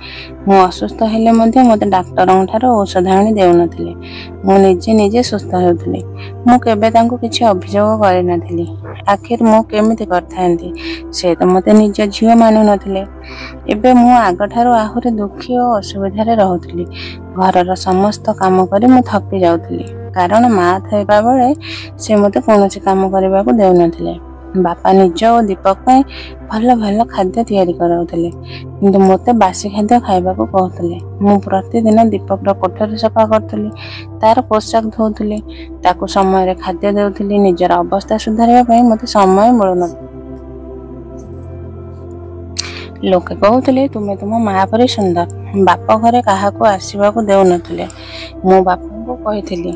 A: ମୁଁ ଅସୁସ୍ଥ ହେଲେ ମଧ୍ୟ ମୋତେ ଡାକ୍ତରଙ୍କ ଠାରୁ ଔଷଧ ଆଣି ଦେଉନଥିଲେ। ମୁଁ ନିଜେ ସୁସ୍ଥ ହେଉଥିଲି। ମୁଁ କେବେ ତାଙ୍କୁ କିଛି ଅଭିଯୋଗ କରିନଥିଲି। ଆଖିର ମୁଁ କେମିତି କରିଥାନ୍ତି? ସେ ତ ମୋତେ ନିଜ ଝିଅ ମାନୁନଥିଲେ। ଏବେ ମୁଁ ଆଗଠାରୁ ଆହୁରି ଦୁଃଖୀ ଓ ଅସୁବିଧାରେ ରହୁଥିଲି। ଘରର ସମସ୍ତ କାମ କରି ମୁଁ ଥକି ଯାଉଥିଲି, କାରଣ ମା ଥିବା ବେଳେ ସେ ମୋତେ କୌଣସି କାମ କରିବାକୁ ଦେଉନଥିଲେ। ବାପା ନିଜ ଓ ଦୀପକ ପାଇଁ ଭଲ ଭଲ ଖାଦ୍ୟ ତିଆରି କରାଉଥିଲେ, କିନ୍ତୁ ମୋତେ ବାସି ଖାଦ୍ୟ ଖାଇବାକୁ କହୁଥିଲେ। ମୁଁ ପ୍ରତିଦିନ ଦୀପକର କୋଠରୀ ସଫା କରୁଥିଲି, ତାର ପୋଷାକ ଧୋଉଥିଲି, ତାକୁ ସମୟରେ ଖାଦ୍ୟ ଦେଉଥିଲି। ନିଜର ଅବସ୍ଥା ସୁଧାରିବା ପାଇଁ ମୋତେ ସମୟ ମିଳୁନଥିଲା। ଲୋକେ କହୁଥିଲେ, ତୁମେ ତୁମ ମା ପରି ସୁନ୍ଦର। ବାପ ଘରେ କାହାକୁ ଆସିବାକୁ ଦେଉନଥିଲେ। ମୁଁ ବାପାଙ୍କୁ କହିଥିଲି,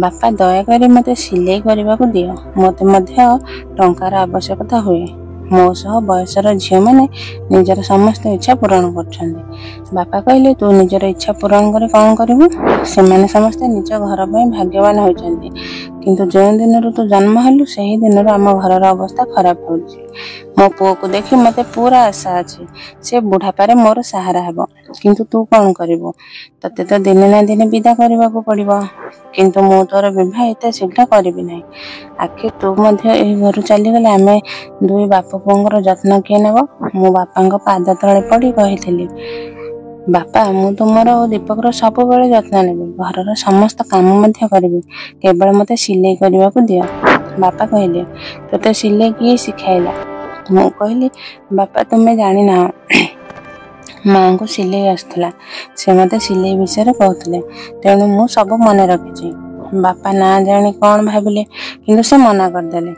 A: ବାପା ଦୟାକରି ମୋତେ ସିଲେଇ କରିବାକୁ ଦିଅ, ମୋତେ ମଧ୍ୟ ଟଙ୍କାର ଆବଶ୍ୟକତା ହୁଏ। ମୋ ସହ ବୟସର ଝିଅମାନେ ନିଜର ସମସ୍ତ ଇଚ୍ଛା ପୂରଣ କରୁଛନ୍ତି। ବାପା କହିଲେ, ତୁ ନିଜର ଇଚ୍ଛା ପୂରଣ କରି କ'ଣ କରିବୁ? ସେମାନେ ସମସ୍ତେ ନିଜ ଘର ପାଇଁ ଭାଗ୍ୟବାନ ହୋଇଛନ୍ତି, କିନ୍ତୁ ଯେଉଁ ଦିନରୁ ତୁ ଜନ୍ମ ହେଲୁ ସେହି ଦିନରୁ ଆମ ଘରର ଅବସ୍ଥା ଖରାପ ହେଉଛି। ମୋ ପୁଅକୁ ଦେଖି ମୋତେ ପୁରା ଆଶା ଅଛି, ସେ ବୁଢ଼ାପାରେ ମୋର ସାହାରା ହେବ। କିନ୍ତୁ ତୁ କ'ଣ କରିବୁ? ତତେ ତ ଦିନେ ନା ଦିନେ ବିଦା କରିବାକୁ ପଡ଼ିବ। କିନ୍ତୁ ମୁଁ ତୋର ବିବାହ ଏତେ ଶୀଘ୍ର କରିବି ନାହିଁ। ଆଖି ତୁ ମଧ୍ୟ ଏହି ଘରୁ ଚାଲିଗଲେ ଆମେ ଦୁଇ ବାପ ପୁଅଙ୍କର ଯତ୍ନ କିଏ ନେବ? ମୁଁ ବାପାଙ୍କ ପାଦ ତଳେ ପଡ଼ି କହିଥିଲି, ବାପା, ମୁଁ ତୁମର ଓ ଦୀପକର ସବୁବେଳେ ଯତ୍ନ ନେବି, ଘରର ସମସ୍ତ କାମ ମଧ୍ୟ କରିବି, କେବଳ ମୋତେ ସିଲେଇ କରିବାକୁ ଦିଅ। ବାପା କହିଲେ, ତୋତେ ସିଲେଇ କିଏ ଶିଖାଇଲା? ମୁଁ କହିଲି, ବାପା, ତୁମେ ଜାଣିନାହଁ, ମାଆଙ୍କୁ ସିଲେଇ ଆସୁଥିଲା, ସେ ମୋତେ ସିଲେଇ ବିଷୟରେ କହୁଥିଲେ, ତେଣୁ ମୁଁ ସବୁ ମନେ ରଖିଛି। ବାପା ନା ଜାଣି କ'ଣ ଭାବିଲେ, କିନ୍ତୁ ସେ ମନା କରିଦେଲେ,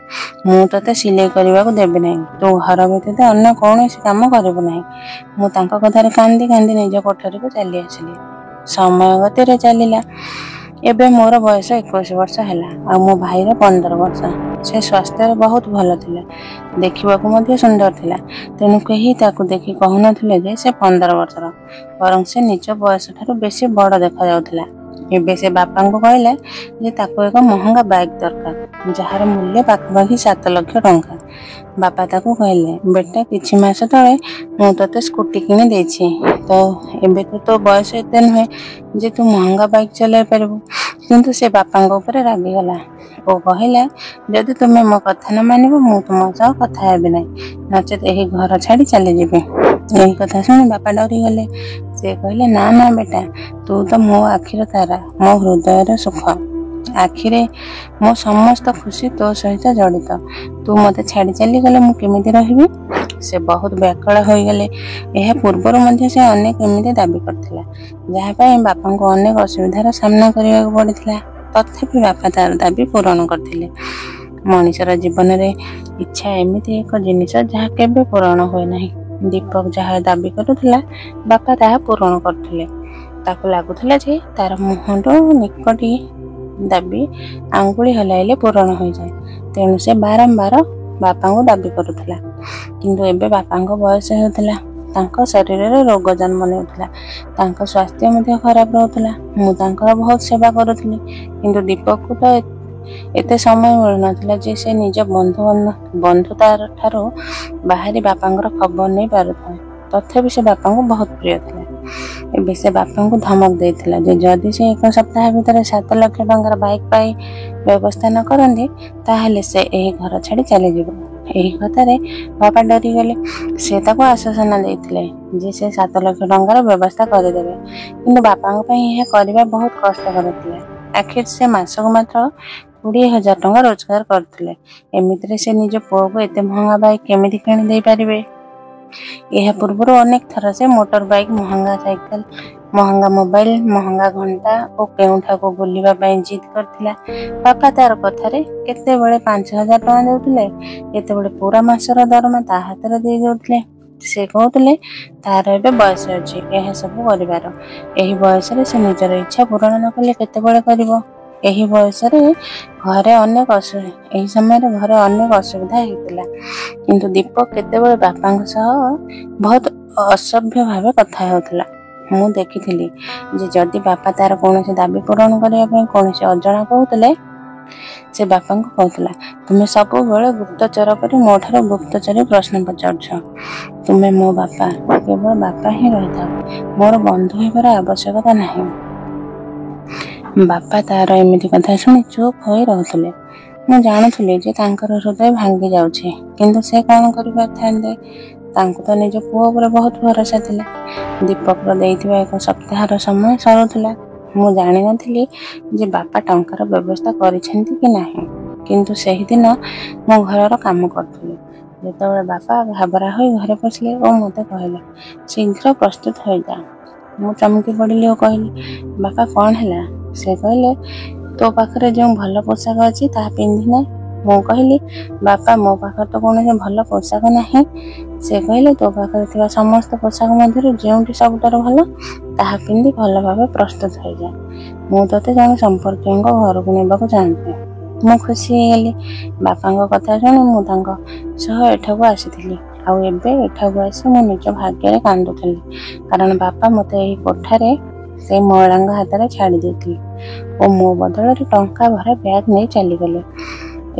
A: ମୁଁ ତୋତେ ସିଲେଇ କରିବାକୁ ଦେବି ନାହିଁ, ତୁ ଘର ବ୍ୟତୀତ ଅନ୍ୟ କୌଣସି କାମ କରିବୁ ନାହିଁ। ମୁଁ ତାଙ୍କ କଥାରେ କାନ୍ଦି କାନ୍ଦି ନିଜ କୋଠରୀକୁ ଚାଲି ଆସିଲି। ସମୟ ଗତିରେ ଚାଲିଲା। ଏବେ ମୋର ବୟସ 21 ବର୍ଷ ହେଲା, ଆଉ ମୋ ଭାଇର 15 ବର୍ଷ। ସେ ସ୍ୱାସ୍ଥ୍ୟରେ ବହୁତ ଭଲ ଥିଲା, ଦେଖିବାକୁ ମଧ୍ୟ ସୁନ୍ଦର ଥିଲା, ତେଣୁ କେହି ତାକୁ ଦେଖି କହୁନଥିଲେ ଯେ ସେ 15 ବର୍ଷର, ବରଂ ସେ ନିଜ ବୟସଠାରୁ ବେଶୀ ବଡ଼ ଦେଖାଯାଉଥିଲା। ଏବେ ସେ ବାପାଙ୍କୁ କହିଲା ଯେ ତାକୁ ଏକ ମହଙ୍ଗା ବାଇକ୍ ଦରକାର, ଯାହାର ମୂଲ୍ୟ ପାଖାପାଖି 7 ଲକ୍ଷ ଟଙ୍କା। ବାପା ତାକୁ କହିଲେ, ବେଟା, କିଛି ମାସ ତଳେ ମୁଁ ତୋତେ ସ୍କୁଟି କିଣି ଦେଇଛି, ତ ଏବେ ତ ତୋ ବୟସ ଏତେ ନୁହେଁ ଯେ ତୁ ମହଙ୍ଗା ବାଇକ୍ ଚଲାଇ ପାରିବୁ। କିନ୍ତୁ ସେ ବାପାଙ୍କ ଉପରେ ରାଗିଗଲା ଓ କହିଲା, ଯଦି ତୁମେ ମୋ କଥା ନ ମାନିବ ମୁଁ ତୁମ ସହ କଥା ହେବି ନାହିଁ, ନଚେତ୍ ଏହି ଘର ଛାଡ଼ି ଚାଲିଯିବି। ଏହି କଥା ଶୁଣି ବାପା ଡରିଗଲେ। ସେ କହିଲେ, ନା ନା ବେଟା, ତୁ ତ ମୋ ଆଖିର ତାରା, ମୋ ହୃଦୟର ସୁଖ। ଆଖିରେ ମୋ ସମସ୍ତ ଖୁସି ତୋ ସହିତ ଜଡ଼ିତ। ତୁ ମୋତେ ଛାଡ଼ି ଚାଲିଗଲେ ମୁଁ କେମିତି ରହିବି? ସେ ବହୁତ ବ୍ୟାକୁଳ ହୋଇଗଲେ। ଏହା ପୂର୍ବରୁ ମଧ୍ୟ ସେ ଅନେକ ଏମିତି ଦାବି କରିଥିଲା, ଯାହା ପାଇଁ ବାପାଙ୍କୁ ଅନେକ ଅସୁବିଧାର ସାମ୍ନା କରିବାକୁ ପଡ଼ିଥିଲା। ତଥାପି ବାପା ତାର ଦାବି ପୂରଣ କରିଥିଲେ। ମଣିଷର ଜୀବନରେ ଇଚ୍ଛା ଏମିତି ଏକ ଜିନିଷ ଯାହା କେବେ ପୂରଣ ହୁଏ ନାହିଁ। ଦୀପକ ଯାହା ଦାବି କରୁଥିଲା, ବାପା ତାହା ପୂରଣ କରୁଥିଲେ। ତାକୁ ଲାଗୁଥିଲା ଯେ ତାର ମୁହଁରୁ ନିକଟି ଦାବି ଆଙ୍ଗୁଳି ହଲାଇଲେ ପୂରଣ ହୋଇଯାଏ, ତେଣୁ ସେ ବାରମ୍ବାର ବାପାଙ୍କୁ ଦାବି କରୁଥିଲା। କିନ୍ତୁ ଏବେ ବାପାଙ୍କ ବୟସ ହେଉଥିଲା, ତାଙ୍କ ଶରୀରରେ ରୋଗ ଜନ୍ମ ନେଉଥିଲା, ତାଙ୍କ ସ୍ୱାସ୍ଥ୍ୟ ମଧ୍ୟ ଖରାପ ରହୁଥିଲା। ମୁଁ ତାଙ୍କର ବହୁତ ସେବା କରୁଥିଲି, କିନ୍ତୁ ଦୀପକକୁ ତ ଏତେ ସମୟ ମିଳୁନଥିଲା ଯେ ସେ ନିଜ ବନ୍ଧୁତାର ଠାରୁ ବାହାରି ବାପାଙ୍କର ଖବର ନେଇ ପାରୁଥାଏ। ତଥାପି ସେ ବାପାଙ୍କୁ ବହୁତ ପ୍ରିୟ ଥିଲା। ଏବେ ସେ ବାପାଙ୍କୁ ଧମକ ଦେଇଥିଲା ଯେ ଯଦି ସେ 1 ସପ୍ତାହ ଭିତରେ 7 ଲକ୍ଷ ଟଙ୍କାର ବାଇକ୍ ପାଇଁ ବ୍ୟବସ୍ଥା ନ କରନ୍ତି, ତାହେଲେ ସେ ଏହି ଘର ଛାଡ଼ି ଚାଲିଯିବ। ଏହି କଥାରେ ବାପା ଡରିଗଲେ। ସେ ତାକୁ ଆଶ୍ୱାସନା ଦେଇଥିଲେ ଯେ ସେ 7 ଲକ୍ଷ ଟଙ୍କାର ବ୍ୟବସ୍ଥା କରିଦେବେ, କିନ୍ତୁ ବାପାଙ୍କ ପାଇଁ ଏହା କରିବା ବହୁତ କଷ୍ଟକର ଥିଲା। ଆଖିର ସେ ମାସକୁ ମାତ୍ର 20,000 ଟଙ୍କା ରୋଜଗାର କରୁଥିଲେ। ଏମିତିରେ ସେ ନିଜ ପୁଅକୁ ଏତେ ମହଙ୍ଗା ବାଇକ୍ କେମିତି କିଣି ଦେଇପାରିବେ? ଏହା ପୂର୍ବରୁ ଅନେକ ଥର ସେ ମୋଟର ବାଇକ୍, ମହଙ୍ଗା ସାଇକେଲ, ମହଙ୍ଗା ମୋବାଇଲ, ମହଙ୍ଗା ଘଣ୍ଟା ଓ କେଉଁଠାକୁ ବୁଲିବା ପାଇଁ ଜିଦ୍ କରିଥିଲା। ବାପା ତାର କଥାରେ କେତେବେଳେ 5,000 ଟଙ୍କା ଦେଉଥିଲେ, କେତେବେଳେ ପୁରା ମାସର ଦରମା ତା ହାତରେ ଦେଇ ଦେଉଥିଲେ। ସେ କହୁଥିଲେ, ତାର ଏବେ ବୟସ ଅଛି ଏହା ସବୁ କରିବାର। ଏହି ବୟସରେ ସେ ନିଜର ଇଚ୍ଛା ପୂରଣ ନ କଲେ କେତେବେଳେ କରିବ? ଏହି ସମୟରେ ଘରେ ଅନେକ ଅସୁବିଧା ହେଉଥିଲା, କିନ୍ତୁ ଦୀପକ କେତେବେଳେ ବାପାଙ୍କ ସହ ବହୁତ ଅସଭ୍ୟ ଭାବେ କଥା ହେଉଥିଲା। ମୁଁ ଦେଖିଥିଲି ଯେ ଯଦି ବାପା ତାର କୌଣସି ଦାବି ପୂରଣ କରିବା ପାଇଁ କୌଣସି ଅଜଣା କହୁଥିଲେ, ସେ ବାପାଙ୍କୁ କହୁଥିଲା, ତୁମେ ସବୁବେଳେ ଗୁପ୍ତଚର ପରି ମୋ ଠାରୁ ଗୁପ୍ତଚରୀ ପ୍ରଶ୍ନ ପଚାରୁଛ। ତୁମେ ମୋ ବାପା, କେବଳ ବାପା ହିଁ ରହିଥାଅ, ମୋର ବନ୍ଧୁ ହେବାର ଆବଶ୍ୟକତା ନାହିଁ। ବାପା ତାର ଏମିତି କଥା ଶୁଣି ଚୁପ୍ ହୋଇ ରହୁଥିଲେ। ମୁଁ ଜାଣୁଥିଲି ଯେ ତାଙ୍କର ହୃଦୟ ଭାଙ୍ଗି ଯାଉଛି, କିନ୍ତୁ ସେ କ'ଣ କରିପାରିଥାନ୍ତେ? ତାଙ୍କୁ ତ ନିଜ ପୁଅ ଉପରେ ବହୁତ ଭରସା ଥିଲା। ଦୀପକର ଦେଇଥିବା 1 ସପ୍ତାହର ସମୟ ସରୁଥିଲା। ମୁଁ ଜାଣିନଥିଲି ଯେ ବାପା ଟଙ୍କାର ବ୍ୟବସ୍ଥା କରିଛନ୍ତି କି ନାହିଁ, କିନ୍ତୁ ସେହିଦିନ ମୁଁ ଘରର କାମ କରୁଥିଲି। ଯେତେବେଳେ ବାପା ଘାବରା ହୋଇ ଘରେ ପଶିଲେ ଓ ମୋତେ କହିଲେ, ଶୀଘ୍ର ପ୍ରସ୍ତୁତ ହୋଇଯା। ମୁଁ ଚମକି ପଡ଼ିଲି ଓ କହିଲି, ବାପା, କ'ଣ ହେଲା? ସେ କହିଲେ, ତୋ ପାଖରେ ଯେଉଁ ଭଲ ପୋଷାକ ଅଛି ତାହା ପିନ୍ଧିନେ। ମୁଁ କହିଲି, ବାପା, ମୋ ପାଖରେ ତ କୌଣସି ଭଲ ପୋଷାକ ନାହିଁ। ସେ କହିଲେ, ତୋ ପାଖରେ ଥିବା ସମସ୍ତ ପୋଷାକ ମଧ୍ୟରୁ ଯେଉଁଟି ସବୁଠାରୁ ଭଲ, ତାହା ପିନ୍ଧି ଭଲ ଭାବେ ପ୍ରସ୍ତୁତ ହୋଇଯା। ମୁଁ ତୋତେ ଜଣେ ସମ୍ପର୍କୀୟଙ୍କ ଘରକୁ ନେବାକୁ ଚାହୁଁଛି। ମୁଁ ଖୁସି ହେଇଗଲି। ବାପାଙ୍କ କଥା ଶୁଣି ମୁଁ ତାଙ୍କ ସହ ଏଠାକୁ ଆସିଥିଲି। ଆଉ ଏବେ ଏଠାକୁ ଆସି ମୁଁ ନିଜ ଭାଗ୍ୟରେ କାନ୍ଦୁଥିଲି, କାରଣ ବାପା ମୋତେ ଏହି କୋଠାରେ ସେଇ ମହିଳାଙ୍କ ହାତରେ ଛାଡ଼ି ଦେଇଥିଲେ ଓ ମୋ ବଦଳରେ ଟଙ୍କା ଭରା ବ୍ୟାଗ୍ ନେଇ ଚାଲିଗଲେ।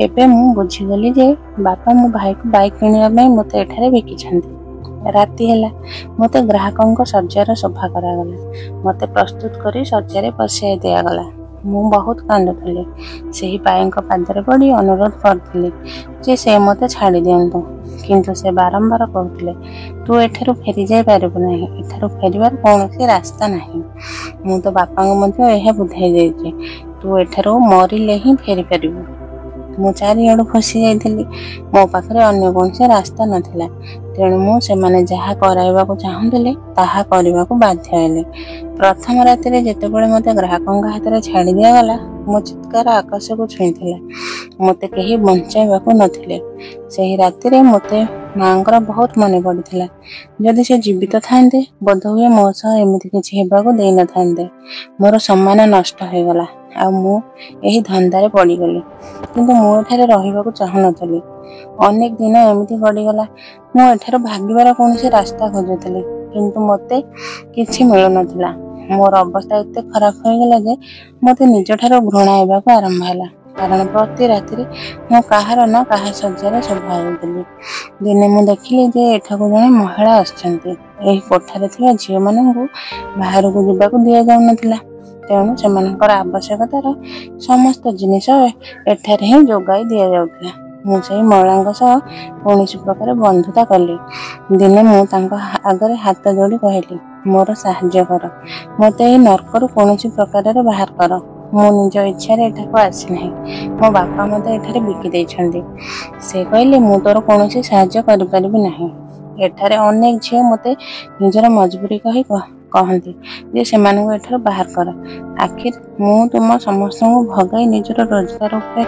A: ଏବେ ମୁଁ ବୁଝିଗଲି ଯେ ବାପା ମୋ ଭାଇକୁ ବାଇକ୍ କିଣିବା ପାଇଁ ମୋତେ ଏଠାରେ ବିକିଛନ୍ତି। ରାତି ହେଲା, ମୋତେ ଗ୍ରାହକଙ୍କ ଶଯ୍ୟାର ସଫା କରାଗଲା। ମୋତେ ପ୍ରସ୍ତୁତ କରି ଶଯ୍ୟାରେ ବସାଇ ଦିଆଗଲା। ମୁଁ ବହୁତ କାନ୍ଦୁଥିଲି। ସେହି ବାଇଙ୍କ ପାଦରେ ପଡ଼ି ଅନୁରୋଧ କରିଥିଲି ଯେ ସେ ମୋତେ ଛାଡ଼ି ଦିଅନ୍ତୁ, କିନ୍ତୁ ସେ ବାରମ୍ବାର କହୁଥିଲେ, ତୁ ଏଠାରୁ ଫେରିଯାଇ ପାରିବୁ ନାହିଁ, ଏଠାରୁ ଫେରିବାର କୌଣସି ରାସ୍ତା ନାହିଁ। ମୁଁ ତ ବାପାଙ୍କୁ ମଧ୍ୟ ଏହା ବୁଝାଇ ଦେଇଛି, ତୁ ଏଠାରୁ ମରିଲେ ହିଁ ଫେରିପାରିବୁ। ମୁଁ ଚାରିଆଡ଼ୁ ଫସି ଯାଇଥିଲି। ମୋ ପାଖରେ ଅନ୍ୟ କୌଣସି ରାସ୍ତା ନଥିଲା। ତେଣୁ ମୁଁ ସେମାନେ ଯାହା କରାଇବାକୁ ଚାହୁଁଥିଲେ ତାହା କରିବାକୁ ବାଧ୍ୟ ହେଲି। ପ୍ରଥମ ରାତିରେ ଯେତେବେଳେ ମୋତେ ଗ୍ରାହକଙ୍କ ହାତରେ ଛାଡ଼ି ଦିଆଗଲା, ମୋ ଚିତ୍କାର ଆକାଶକୁ ଛୁଇଁଥିଲା। ମୋତେ କେହି ବଞ୍ଚାଇବାକୁ ନଥିଲେ। ସେହି ରାତିରେ ମୋତେ ମାଙ୍କର ବହୁତ ମନେ ପଡ଼ିଥିଲା। ଯଦି ସେ ଜୀବିତ ଥାନ୍ତେ, ବୋଧହୁଏ ମୋ ସହ ଏମିତି କିଛି ହେବାକୁ ଦେଇନଥାନ୍ତେ। ମୋର ସମ୍ମାନ ନଷ୍ଟ ହୋଇଗଲା, ଆଉ ମୁଁ ଏହି ଧନ୍ଦାରେ ପଡ଼ିଗଲି। କିନ୍ତୁ ମୁଁ ଏଠାରେ ରହିବାକୁ ଚାହୁଁନଥିଲି। ଅନେକ ଦିନ ଏମିତି ଗଡ଼ିଗଲା। ମୁଁ ଏଠାରୁ ଭାଗିବାର କୌଣସି ରାସ୍ତା ଖୋଜୁଥିଲି, କିନ୍ତୁ ମୋତେ କିଛି ମିଳୁନଥିଲା। ମୋର ଅବସ୍ଥା ଏତେ ଖରାପ ହୋଇଗଲା ଯେ ମୋତେ ନିଜଠାରୁ ଘୃଣା ହେବାକୁ ଆରମ୍ଭ ହେଲା, କାରଣ ପ୍ରତି ରାତିରେ ମୁଁ କାହାର ନା କାହା ଶଯ୍ୟାରେ ଶୋଭା ହେଉଥିଲି। ଦିନେ ମୁଁ ଦେଖିଲି ଯେ ଏଠାକୁ ଜଣେ ମହିଳା ଆସିଛନ୍ତି। ଏହି କୋଠାରେ ଥିବା ଝିଅମାନଙ୍କୁ ବାହାରକୁ ଯିବାକୁ ଦିଆଯାଉନଥିଲା, ତେଣୁ ସେମାନଙ୍କର ଆବଶ୍ୟକତାର ସମସ୍ତ ଜିନିଷ ଏଠାରେ ହିଁ ଯୋଗାଇ ଦିଆଯାଉଥିଲା। ମୁଁ ସେହି ମହିଳାଙ୍କ ସହ କୌଣସି ପ୍ରକାର ବନ୍ଧୁତା କଲି। ଦିନେ ମୁଁ ତାଙ୍କ ଆଗରେ ହାତ ଯୋଡ଼ି କହିଲି, ମୋର ସାହାଯ୍ୟ କର, ମୋତେ ଏହି ନର୍କରୁ କୌଣସି ପ୍ରକାରରେ ବାହାର କର। ମୁଁ ନିଜ ଇଚ୍ଛାରେ ଏଠାକୁ ଆସିନାହିଁ। ମୋ ବାପା ମୋତେ ଏଠାରେ ବିକି ଦେଇଛନ୍ତି। ସେ କହିଲେ, ମୁଁ ତୋର କୌଣସି ସାହାଯ୍ୟ କରିପାରିବି ନାହିଁ। ଏଠାରେ ଅନେକ ଝିଅ ମୋତେ ନିଜର ମଜବୁରି କହି କହନ୍ତି ଯେ ସେମାନଙ୍କୁ ଏଠାରୁ ବାହାର କର। ଆଖିର ମୁଁ ତୁମ ସମସ୍ତଙ୍କୁ ଭଗାଇ ନିଜର ରୋଜଗାର ଉପରେ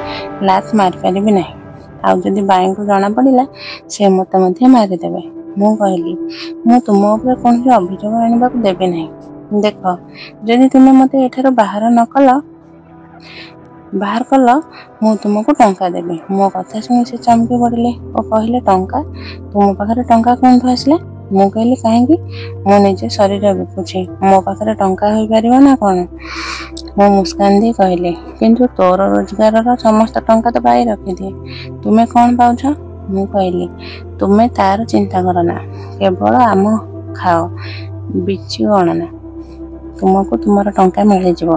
A: ଲାତ ମାରିପାରିବି ନାହିଁ। ଆଉ ଯଦି ବାଇଙ୍କୁ ଜଣାପଡ଼ିଲା, ସେ ମୋତେ ମଧ୍ୟ ମାରିଦେବେ। ମୁଁ କହିଲି, ମୁଁ ତୁମ ଉପରେ କୌଣସି ଅଭିଯୋଗ ଆଣିବାକୁ ଦେବି ନାହିଁ। ଦେଖ, ଯଦି ତୁମେ ମୋତେ ଏଠାରୁ ବାହାର କଲ, ମୁଁ ତୁମକୁ ଟଙ୍କା ଦେବି। ମୋ କଥା ଶୁଣି ସେ ଚମକି ପଡ଼ିଲେ ଓ କହିଲେ, ଟଙ୍କା? ତୁମ ପାଖରେ ଟଙ୍କା କେଉଁଠୁ ଆସିଲା? ମୁଁ କହିଲି, କାହିଁକି? ମୁଁ ନିଜେ ଶରୀର ବିକୁଛି, ମୋ ପାଖରେ ଟଙ୍କା ହୋଇପାରିବ ନା କ'ଣ? ମୁଁ ମୁସ୍କାନ ଦେଇ କହିଲି, କିନ୍ତୁ ତୋର ରୋଜଗାରର ସମସ୍ତ ଟଙ୍କା ତ ବାଇ ରଖିଦିଏ। ତୁମେ କ'ଣ ପାଉଛ? ମୁଁ କହିଲି, ତୁମେ ତାର ଚିନ୍ତା କର ନା, କେବଳ ଆମ ଖାଅ, ବିଚି ଗଣନା, ତୁମକୁ ତୁମର ଟଙ୍କା ମିଳିଯିବ।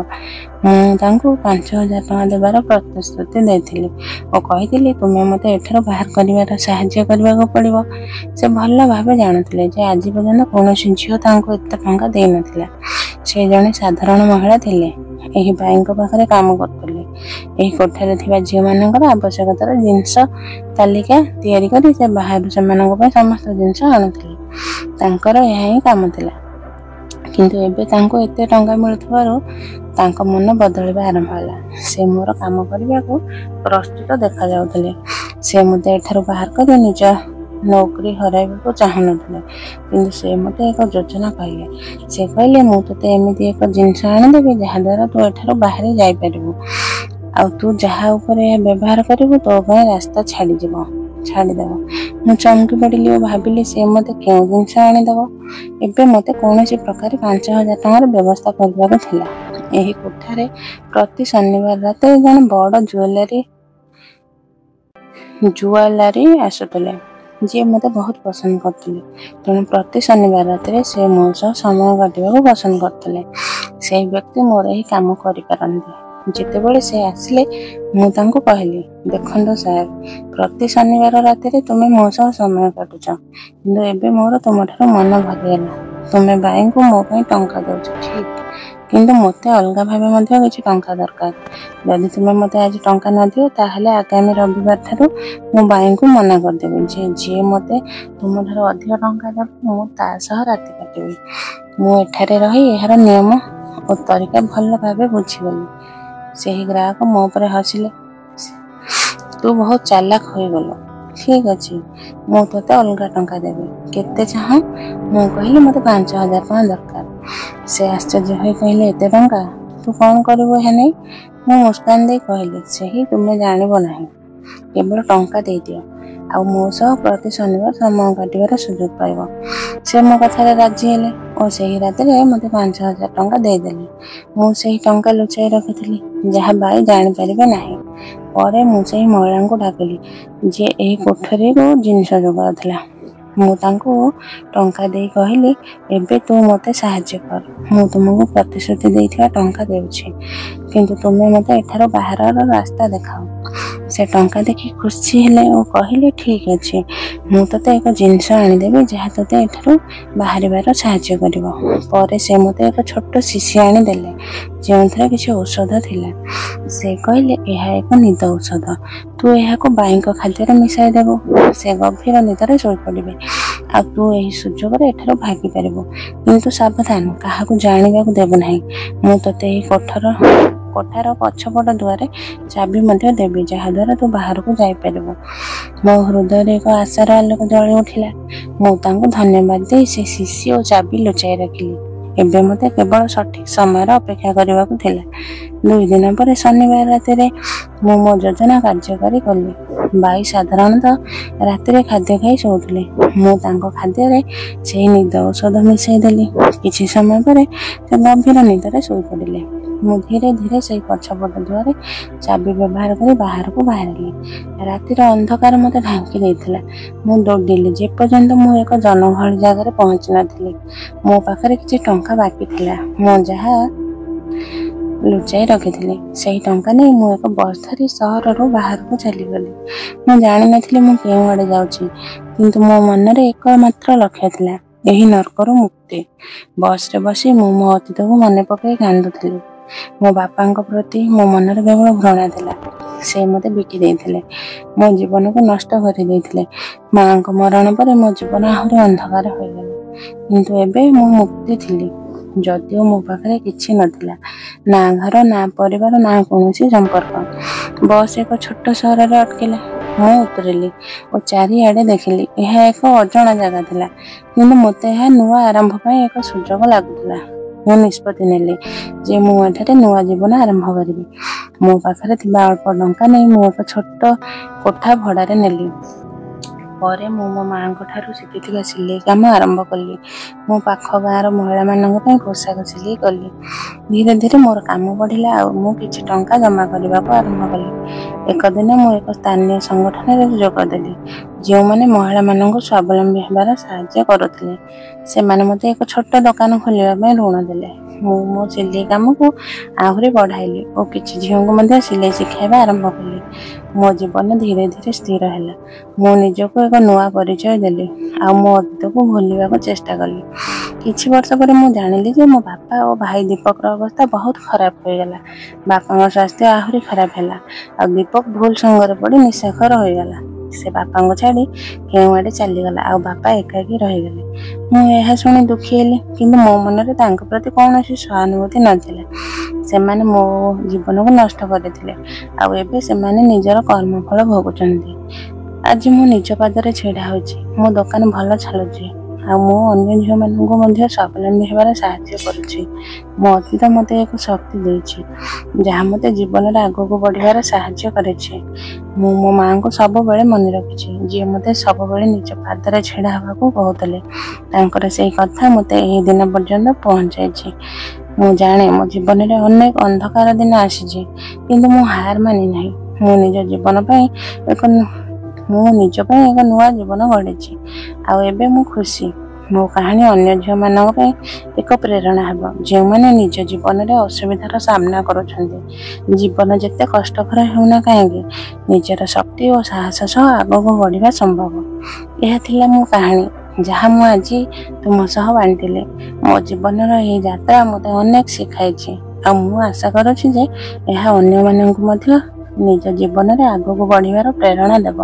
A: ମୁଁ ତାଙ୍କୁ 5,000 ଟଙ୍କା ଦେବାର ପ୍ରତିଶ୍ରୁତି ଦେଇଥିଲି ଓ କହିଥିଲି, ତୁମେ ମୋତେ ଏଠାରୁ ବାହାର କରିବାର ସାହାଯ୍ୟ କରିବାକୁ ପଡ଼ିବ। ସେ ଭଲ ଭାବେ ଜାଣୁଥିଲେ ଯେ ଆଜି ପର୍ଯ୍ୟନ୍ତ କୌଣସି ଝିଅ ତାଙ୍କୁ ଏତେ ଟଙ୍କା ଦେଇନଥିଲା। ସେ ଜଣେ ସାଧାରଣ ମହିଳା ଥିଲେ, ଏହି ବାଇଙ୍କ ପାଖରେ କାମ କରୁଥିଲେ। ଏହି କୋଠାରେ ଥିବା ଝିଅମାନଙ୍କର ଆବଶ୍ୟକତାର ଜିନିଷ ତାଲିକା ତିଆରି କରି ସେ ବାହାରୁ ସେମାନଙ୍କ ପାଇଁ ସମସ୍ତ ଜିନିଷ ଆଣୁଥିଲେ। ତାଙ୍କର ଏହା ହିଁ କାମ ଥିଲା। କିନ୍ତୁ ଏବେ ତାଙ୍କୁ ଏତେ ଟଙ୍କା ମିଳୁଥିବାରୁ ତାଙ୍କ ମନ ବଦଳିବା ଆରମ୍ଭ ହେଲା। ସେ ମୋର କାମ କରିବାକୁ ପ୍ରସ୍ତୁତ ଦେଖାଯାଉଥିଲେ। ସେ ମୋତେ ଏଠାରୁ ବାହାର କରି ନିଜ ନୌକରି ହରାଇବାକୁ ଚାହୁଁନଥିଲେ। କିନ୍ତୁ ସେ ମୋତେ ଏକ ଯୋଜନା କହିଲେ। ସେ କହିଲେ, ମୁଁ ତୋତେ ଏମିତି ଏକ ଜିନିଷ ଆଣିଦେବି ଯାହାଦ୍ୱାରା ତୁ ଏଠାରୁ ବାହାରି ଯାଇପାରିବୁ, ଆଉ ତୁ ଯାହା ଉପରେ ଏହା ବ୍ୟବହାର କରିବୁ ତୋ ପାଇଁ ରାସ୍ତା ଛାଡ଼ିଦେବ। ମୁଁ ଚମକି ପଡ଼ିଲି ଓ ଭାବିଲି, ସେ ମୋତେ କେଉଁ ଜିନିଷ ଆଣିଦେବ? ଏବେ ମୋତେ କୌଣସି ପ୍ରକାରେ 5,000 ଟଙ୍କାର ବ୍ୟବସ୍ଥା କରିବାକୁ ଥିଲା। ଏହି କୋଠାରେ ପ୍ରତି ଶନିବାର ରାତିରେ ଜଣେ ବଡ଼ ଜୁଆଲାରୀ ଆସୁଥିଲେ, ଯିଏ ମୋତେ ବହୁତ ପସନ୍ଦ କରୁଥିଲେ। ତେଣୁ ପ୍ରତି ଶନିବାର ରାତିରେ ସେ ମୋ ସହ ସମୟ କାଟିବାକୁ ପସନ୍ଦ କରୁଥିଲେ। ସେହି ବ୍ୟକ୍ତି ମୋର ଏହି କାମ କରିପାରନ୍ତି। ଯେତେବେଳେ ସେ ଆସିଲେ, ମୁଁ ତାଙ୍କୁ କହିଲି, ଦେଖନ୍ତୁ ସାର୍, ପ୍ରତି ଶନିବାର ରାତିରେ ତୁମେ ମୋ ସହ ସମୟ କାଟୁଛ, କିନ୍ତୁ ଏବେ ମୋର ତୁମଠାରୁ ମନ ଭରିଗଲା। ତୁମେ ବାଇଙ୍କୁ ମୋ ପାଇଁ ଟଙ୍କା ଦେଉଛ ଠିକ୍, କିନ୍ତୁ ମୋତେ ଅଲଗା ଭାବେ ମଧ୍ୟ କିଛି ଟଙ୍କା ଦରକାର। ଯଦି ତୁମେ ମୋତେ ଆଜି ଟଙ୍କା ନ ଦିଅ, ତାହେଲେ ଆଗାମୀ ରବିବାର ଠାରୁ ମୁଁ ବାଇଙ୍କୁ ମନା କରିଦେବି ଯେ ଯିଏ ମୋତେ ତୁମଠାରୁ ଅଧିକ ଟଙ୍କା ଦେବ, ମୁଁ ତା ସହ ରାତି କାଟିବି। ମୁଁ ଏଠାରେ ରହି ଏହାର ନିୟମ ଓ ତରିକା ଭଲ ଭାବେ ବୁଝିଗଲି। ସେହି ଗ୍ରାହକ ମୋ ଉପରେ ହସିଲେ, ତୁ ବହୁତ ଚାଲାକ ହୋଇଗଲୁ। ଠିକ୍ ଅଛି, ମୁଁ ତୋତେ ଅଲଗା ଟଙ୍କା ଦେବି। କେତେ ଚାହଁ? ମୁଁ କହିଲି, ମୋତେ 5,000 ଟଙ୍କା ଦରକାର। ସେ ଆଶ୍ଚର୍ଯ୍ୟ ହୋଇ କହିଲେ, ଏତେ ଟଙ୍କା? तू कौन करू है नहीं? ମୁଁ ମୁସ୍କାନ ଦେଇ କହିଲି, ସେହି ତୁମେ ଜାଣିବ ନାହିଁ, କେବଳ ଟଙ୍କା ଦେଇଦିଅ ଆଉ ମୋ ସହ ପ୍ରତି ଶନିବାର ସମୟ କାଟିବାର ସୁଯୋଗ ପାଇବ। ସେ ମୋ କଥାରେ ରାଜି ହେଲେ ଓ ସେହି ରାତିରେ ମୋତେ 5,000 ଟଙ୍କା ଦେଇଦେଲେ। ମୁଁ ସେହି ଟଙ୍କା ଲୁଚାଇ ରଖିଥିଲି, ଯାହା ବାଇ ଜାଣିପାରିବେ ନାହିଁ। ପରେ ମୁଁ ସେହି ମହିଳାଙ୍କୁ ଡାକିଲି, ଯିଏ ଏହି କୋଠରୀରୁ ଜିନିଷ ଯୋଗାଉଥିଲା। ମୁଁ ତାଙ୍କୁ ଟଙ୍କା ଦେଇ କହିଲି, ଏବେ ତୁ ମୋତେ ସାହାଯ୍ୟ କର। ମୁଁ ତୁମକୁ ପ୍ରତିଶ୍ରୁତି ଦେଇଥିବା ଟଙ୍କା ଦେଉଛି, କିନ୍ତୁ ତୁମେ ମୋତେ ଏଠାରୁ ବାହାରର ରାସ୍ତା ଦେଖାଅ। ସେ ଟଙ୍କା ଦେଖି ଖୁସି ହେଲେ ଓ କହିଲେ, ଠିକ୍ ଅଛି, ମୁଁ ତୋତେ ଏକ ଜିନିଷ ଆଣିଦେବି ଯାହା ତୋତେ ଏଠାରୁ ବାହାରିବାର ସାହାଯ୍ୟ କରିବ। ପରେ ସେ ମୋତେ ଏକ ଛୋଟ ଶିଶି ଆଣିଦେଲେ, ଯେଉଁଥିରେ କିଛି ଔଷଧ ଥିଲା। ସେ କହିଲେ, ଏହା ଏକ ନିଦ ଔଷଧ। ତୁ ଏହାକୁ ବାଇଙ୍କ ଖାଦ୍ୟରେ ମିଶାଇ ଦେବୁ, ସେ ଗଭୀର ନିଦରେ ଶୋଇପଡ଼ିବେ ଆଉ ତୁ ଏହି ସୁଯୋଗରେ ଏଠାରୁ ଭାଗିପାରିବୁ। କିନ୍ତୁ ସାବଧାନ, କାହାକୁ ଜାଣିବାକୁ ଦେବୁ ନାହିଁ। ମୁଁ ତୋତେ ଏହି କୋଠାର ପଛପଟ ଦୁଆରେ ଚାବି ମଧ୍ୟ ଦେବି, ଯାହାଦ୍ୱାରା ତୁ ବାହାରକୁ ଯାଇପାରିବୁ। ମୋ ହୃଦୟରେ ଏକ ଆଶାର ଆଲୋକ ଜଳି ଉଠିଲା। ମୁଁ ତାଙ୍କୁ ଧନ୍ୟବାଦ ଦେଇ ସେ ଶିଶି ଓ ଚାବି ଲୁଚାଇ ରଖିଲି। ଏବେ ମୋତେ କେବଳ ସଠିକ୍ ସମୟର ଅପେକ୍ଷା କରିବାକୁ ଥିଲା। 2 ଦିନ ପରେ ଶନିବାର ରାତିରେ ମୁଁ ମୋ ଯୋଜନା କାର୍ଯ୍ୟକାରୀ କଲି। ବାଇ ସାଧାରଣତଃ ରାତିରେ ଖାଦ୍ୟ ଖାଇ ଶୋଉଥିଲେ। ମୁଁ ତାଙ୍କ ଖାଦ୍ୟରେ ସେହି ନିଦ ଔଷଧ ମିଶାଇ ଦେଲି। କିଛି ସମୟ ପରେ ସେ ଗଭୀର ନିଦରେ ଶୋଇପଡ଼ିଲେ। ମୁଁ ଧୀରେ ଧୀରେ ସେହି ପଛପଟ ଦୁଆରେ ଚାବି ବ୍ୟବହାର କରି ବାହାରକୁ ବାହାରିଲି। ରାତିର ଅନ୍ଧକାର ମୋତେ ଢାଙ୍କି ଦେଇଥିଲା। ମୁଁ ଦୌଡ଼ିଲି ଯେପର୍ଯ୍ୟନ୍ତ ମୁଁ ଏକ ଜନଗହଳି ଜାଗାରେ ପହଞ୍ଚି ନଥିଲି। ମୋ ପାଖରେ କିଛି ଟଙ୍କା ବାକି ଥିଲା, ମୁଁ ଯାହା ଲୁଚାଇ ରଖିଥିଲି। ସେହି ଟଙ୍କା ନେଇ ମୁଁ ଏକ ବସ୍ ଧରି ସହରରୁ ବାହାରକୁ ଚାଲିଗଲି। ମୁଁ ଜାଣିନଥିଲି ମୁଁ କେଉଁ ଆଡ଼େ ଯାଉଛି, କିନ୍ତୁ ମୋ ମନରେ ଏକମାତ୍ର ଲକ୍ଷ୍ୟ ଥିଲା, ଏହି ନର୍କରୁ ମୁକ୍ତି। ବସ୍ରେ ବସି ମୁଁ ମୋ ଅତୀତକୁ ମନେ ପକାଇ କାନ୍ଦୁଥିଲି। ମୋ ବାପାଙ୍କ ପ୍ରତି ମୋ ମନରେ କେବଳ ଘୃଣା ଥିଲା। ସେ ମୋତେ ବିକି ଦେଇଥିଲେ, ମୋ ଜୀବନକୁ ନଷ୍ଟ କରିଦେଇଥିଲେ। ମାଆଙ୍କ ମରଣ ପରେ ମୋ ଜୀବନ ଆହୁରି ଅନ୍ଧକାର ହୋଇଗଲା। କିନ୍ତୁ ଏବେ ମୁଁ ମୁକ୍ତି ଥିଲି। ଯଦିଓ ମୋ ପାଖରେ କିଛି ନଥିଲା, ନା ଘର, ନା ପରିବାର, ନା କୌଣସି ସମ୍ପର୍କ। ବସ୍ ଏକ ଛୋଟ ସହରରେ ଅଟକିଲା। ମୁଁ ଉତରିଲି ଓ ଚାରିଆଡ଼େ ଦେଖିଲି। ଏହା ଏକ ଅଜଣା ଜାଗା ଥିଲା, କିନ୍ତୁ ମୋତେ ଏହା ନୂଆ ଆରମ୍ଭ ପାଇଁ ଏକ ସୁଯୋଗ ଲାଗୁଥିଲା। ମୁଁ ନିଷ୍ପତ୍ତି ନେଲି ଯେ ମୁଁ ଏଠାରେ ନୂଆ ଜୀବନ ଆରମ୍ଭ କରିବି। ମୋ ପାଖରେ ଥିବା ଅଳ୍ପ ଟଙ୍କା ନେଇ ମୁଁ ଏକ ଛୋଟ କୋଠା ଭଡ଼ାରେ ନେଲି। ପରେ ମୁଁ ମୋ ମାଆଙ୍କ ଠାରୁ ଶିଖିଥିବା ସିଲେଇ କାମ ଆରମ୍ଭ କଲି। ମୁଁ ପାଖ ଗାଁର ମହିଳାମାନଙ୍କ ପାଇଁ ପୋଷାକ ସିଲେଇ କଲି। ଧୀରେ ଧୀରେ ମୋର କାମ ବଢ଼ିଲା ଆଉ ମୁଁ କିଛି ଟଙ୍କା ଜମା କରିବାକୁ ଆରମ୍ଭ କଲି। ଏକ ଦିନ ମୁଁ ଏକ ସ୍ଥାନୀୟ ସଂଗଠନରେ ଯୋଗ ଦେଲି, ଯେଉଁମାନେ ମହିଳାମାନଙ୍କୁ ସ୍ୱାବଲମ୍ବୀ ହେବାରେ ସାହାଯ୍ୟ କରୁଥିଲେ। ସେମାନେ ମୋତେ ଏକ ଛୋଟ ଦୋକାନ ଖୋଲିବା ପାଇଁ ଋଣ ଦେଲେ। ମୁଁ ମୋ ସିଲେଇ କାମକୁ ଆହୁରି ବଢ଼ାଇଲି ଓ କିଛି ଝିଅଙ୍କୁ ମଧ୍ୟ ସିଲେଇ ଶିଖାଇବା ଆରମ୍ଭ କଲି। ମୋ ଜୀବନ ଧୀରେ ଧୀରେ ସ୍ଥିର ହେଲା। ମୁଁ ନିଜକୁ ଏକ ନୂଆ ପରିଚୟ ଦେଲି ଆଉ ମୋ ଅତୀତକୁ ଭୁଲିବାକୁ ଚେଷ୍ଟା କଲି। କିଛି ବର୍ଷ ପରେ ମୁଁ ଜାଣିଲି ଯେ ମୋ ବାପା ଓ ଭାଇ ଦୀପକର ଅବସ୍ଥା ବହୁତ ଖରାପ ହୋଇଗଲା। ବାପାଙ୍କ ସ୍ୱାସ୍ଥ୍ୟ ଆହୁରି ଖରାପ ହେଲା ଆଉ ଦୀପକ ଭୁଲ ସଙ୍ଗରେ ପଡ଼ି ନିଶାଖୋର ହୋଇଗଲା। ସେ ବାପାଙ୍କୁ ଛାଡ଼ି କେଉଁଆଡ଼େ ଚାଲିଗଲା ଆଉ ବାପା ଏକାକୀ ରହିଗଲେ। ମୁଁ ଏହା ଶୁଣି ଦୁଃଖୀ ହେଲି, କିନ୍ତୁ ମୋ ମନରେ ତାଙ୍କ ପ୍ରତି କୌଣସି ସହାନୁଭୂତି ନଥିଲା। ସେମାନେ ମୋ ଜୀବନକୁ ନଷ୍ଟ କରିଥିଲେ ଆଉ ଏବେ ସେମାନେ ନିଜର କର୍ମଫଳ ଭୋଗୁଛନ୍ତି। ଆଜି ମୁଁ ନିଜ ପାଦରେ ଛିଡ଼ା ହୋଇଛି। ମୋ ଦୋକାନ ଭଲ ଚାଲୁଛି ଆଉ ମୁଁ ଅନ୍ୟ ଝିଅମାନଙ୍କୁ ମଧ୍ୟ ସ୍ୱାବଲମ୍ବୀ ହେବାରେ ସାହାଯ୍ୟ କରୁଛି। ମୋ ଅତୀତ ମୋତେ ଏକ ଶକ୍ତି ଦେଇଛି, ଯାହା ମୋତେ ଜୀବନରେ ଆଗକୁ ବଢ଼ିବାରେ ସାହାଯ୍ୟ କରିଛି। ମୁଁ ମୋ ମାଆଙ୍କୁ ସବୁବେଳେ ମନେ ରଖିଛି, ଯିଏ ମୋତେ ସବୁବେଳେ ନିଜ ପାଦରେ ଛିଡ଼ା ହେବାକୁ କହୁଥିଲେ। ତାଙ୍କର ସେହି କଥା ମୋତେ ଏହି ଦିନ ପର୍ଯ୍ୟନ୍ତ ପହଞ୍ଚାଇଛି। ମୁଁ ଜାଣେ ମୋ ଜୀବନରେ ଅନେକ ଅନ୍ଧକାର ଦିନ ଆସିଛି, କିନ୍ତୁ ମୁଁ ହାର ମାନି ନାହିଁ। ମୁଁ ନିଜ ପାଇଁ ଏକ ନୂଆ ଜୀବନ ଗଢ଼ିଛି ଆଉ ଏବେ ମୁଁ ଖୁସି। ମୋ କାହାଣୀ ଅନ୍ୟ ଝିଅମାନଙ୍କ ପାଇଁ ଏକ ପ୍ରେରଣା ହେବ, ଯେଉଁମାନେ ନିଜ ଜୀବନରେ ଅସୁବିଧାର ସାମ୍ନା କରୁଛନ୍ତି। ଜୀବନ ଯେତେ କଷ୍ଟକର ହେଉନା କାହିଁକି, ନିଜର ଶକ୍ତି ଓ ସାହସ ସହ ଆଗକୁ ବଢ଼ିବା ସମ୍ଭବ। ଏହା ଥିଲା ମୋ କାହାଣୀ, ଯାହା ମୁଁ ଆଜି ତୁମ ସହ ବାଣ୍ଟିଲି। ମୋ ଜୀବନର ଏହି ଯାତ୍ରା ମୋତେ ଅନେକ ଶିଖାଇଛି ଆଉ ମୁଁ ଆଶା କରୁଛି ଯେ ଏହା ଅନ୍ୟମାନଙ୍କୁ ମଧ୍ୟ ନିଜ ଜୀବନରେ ଆଗକୁ ବଢ଼ିବାର ପ୍ରେରଣା ଦେବ।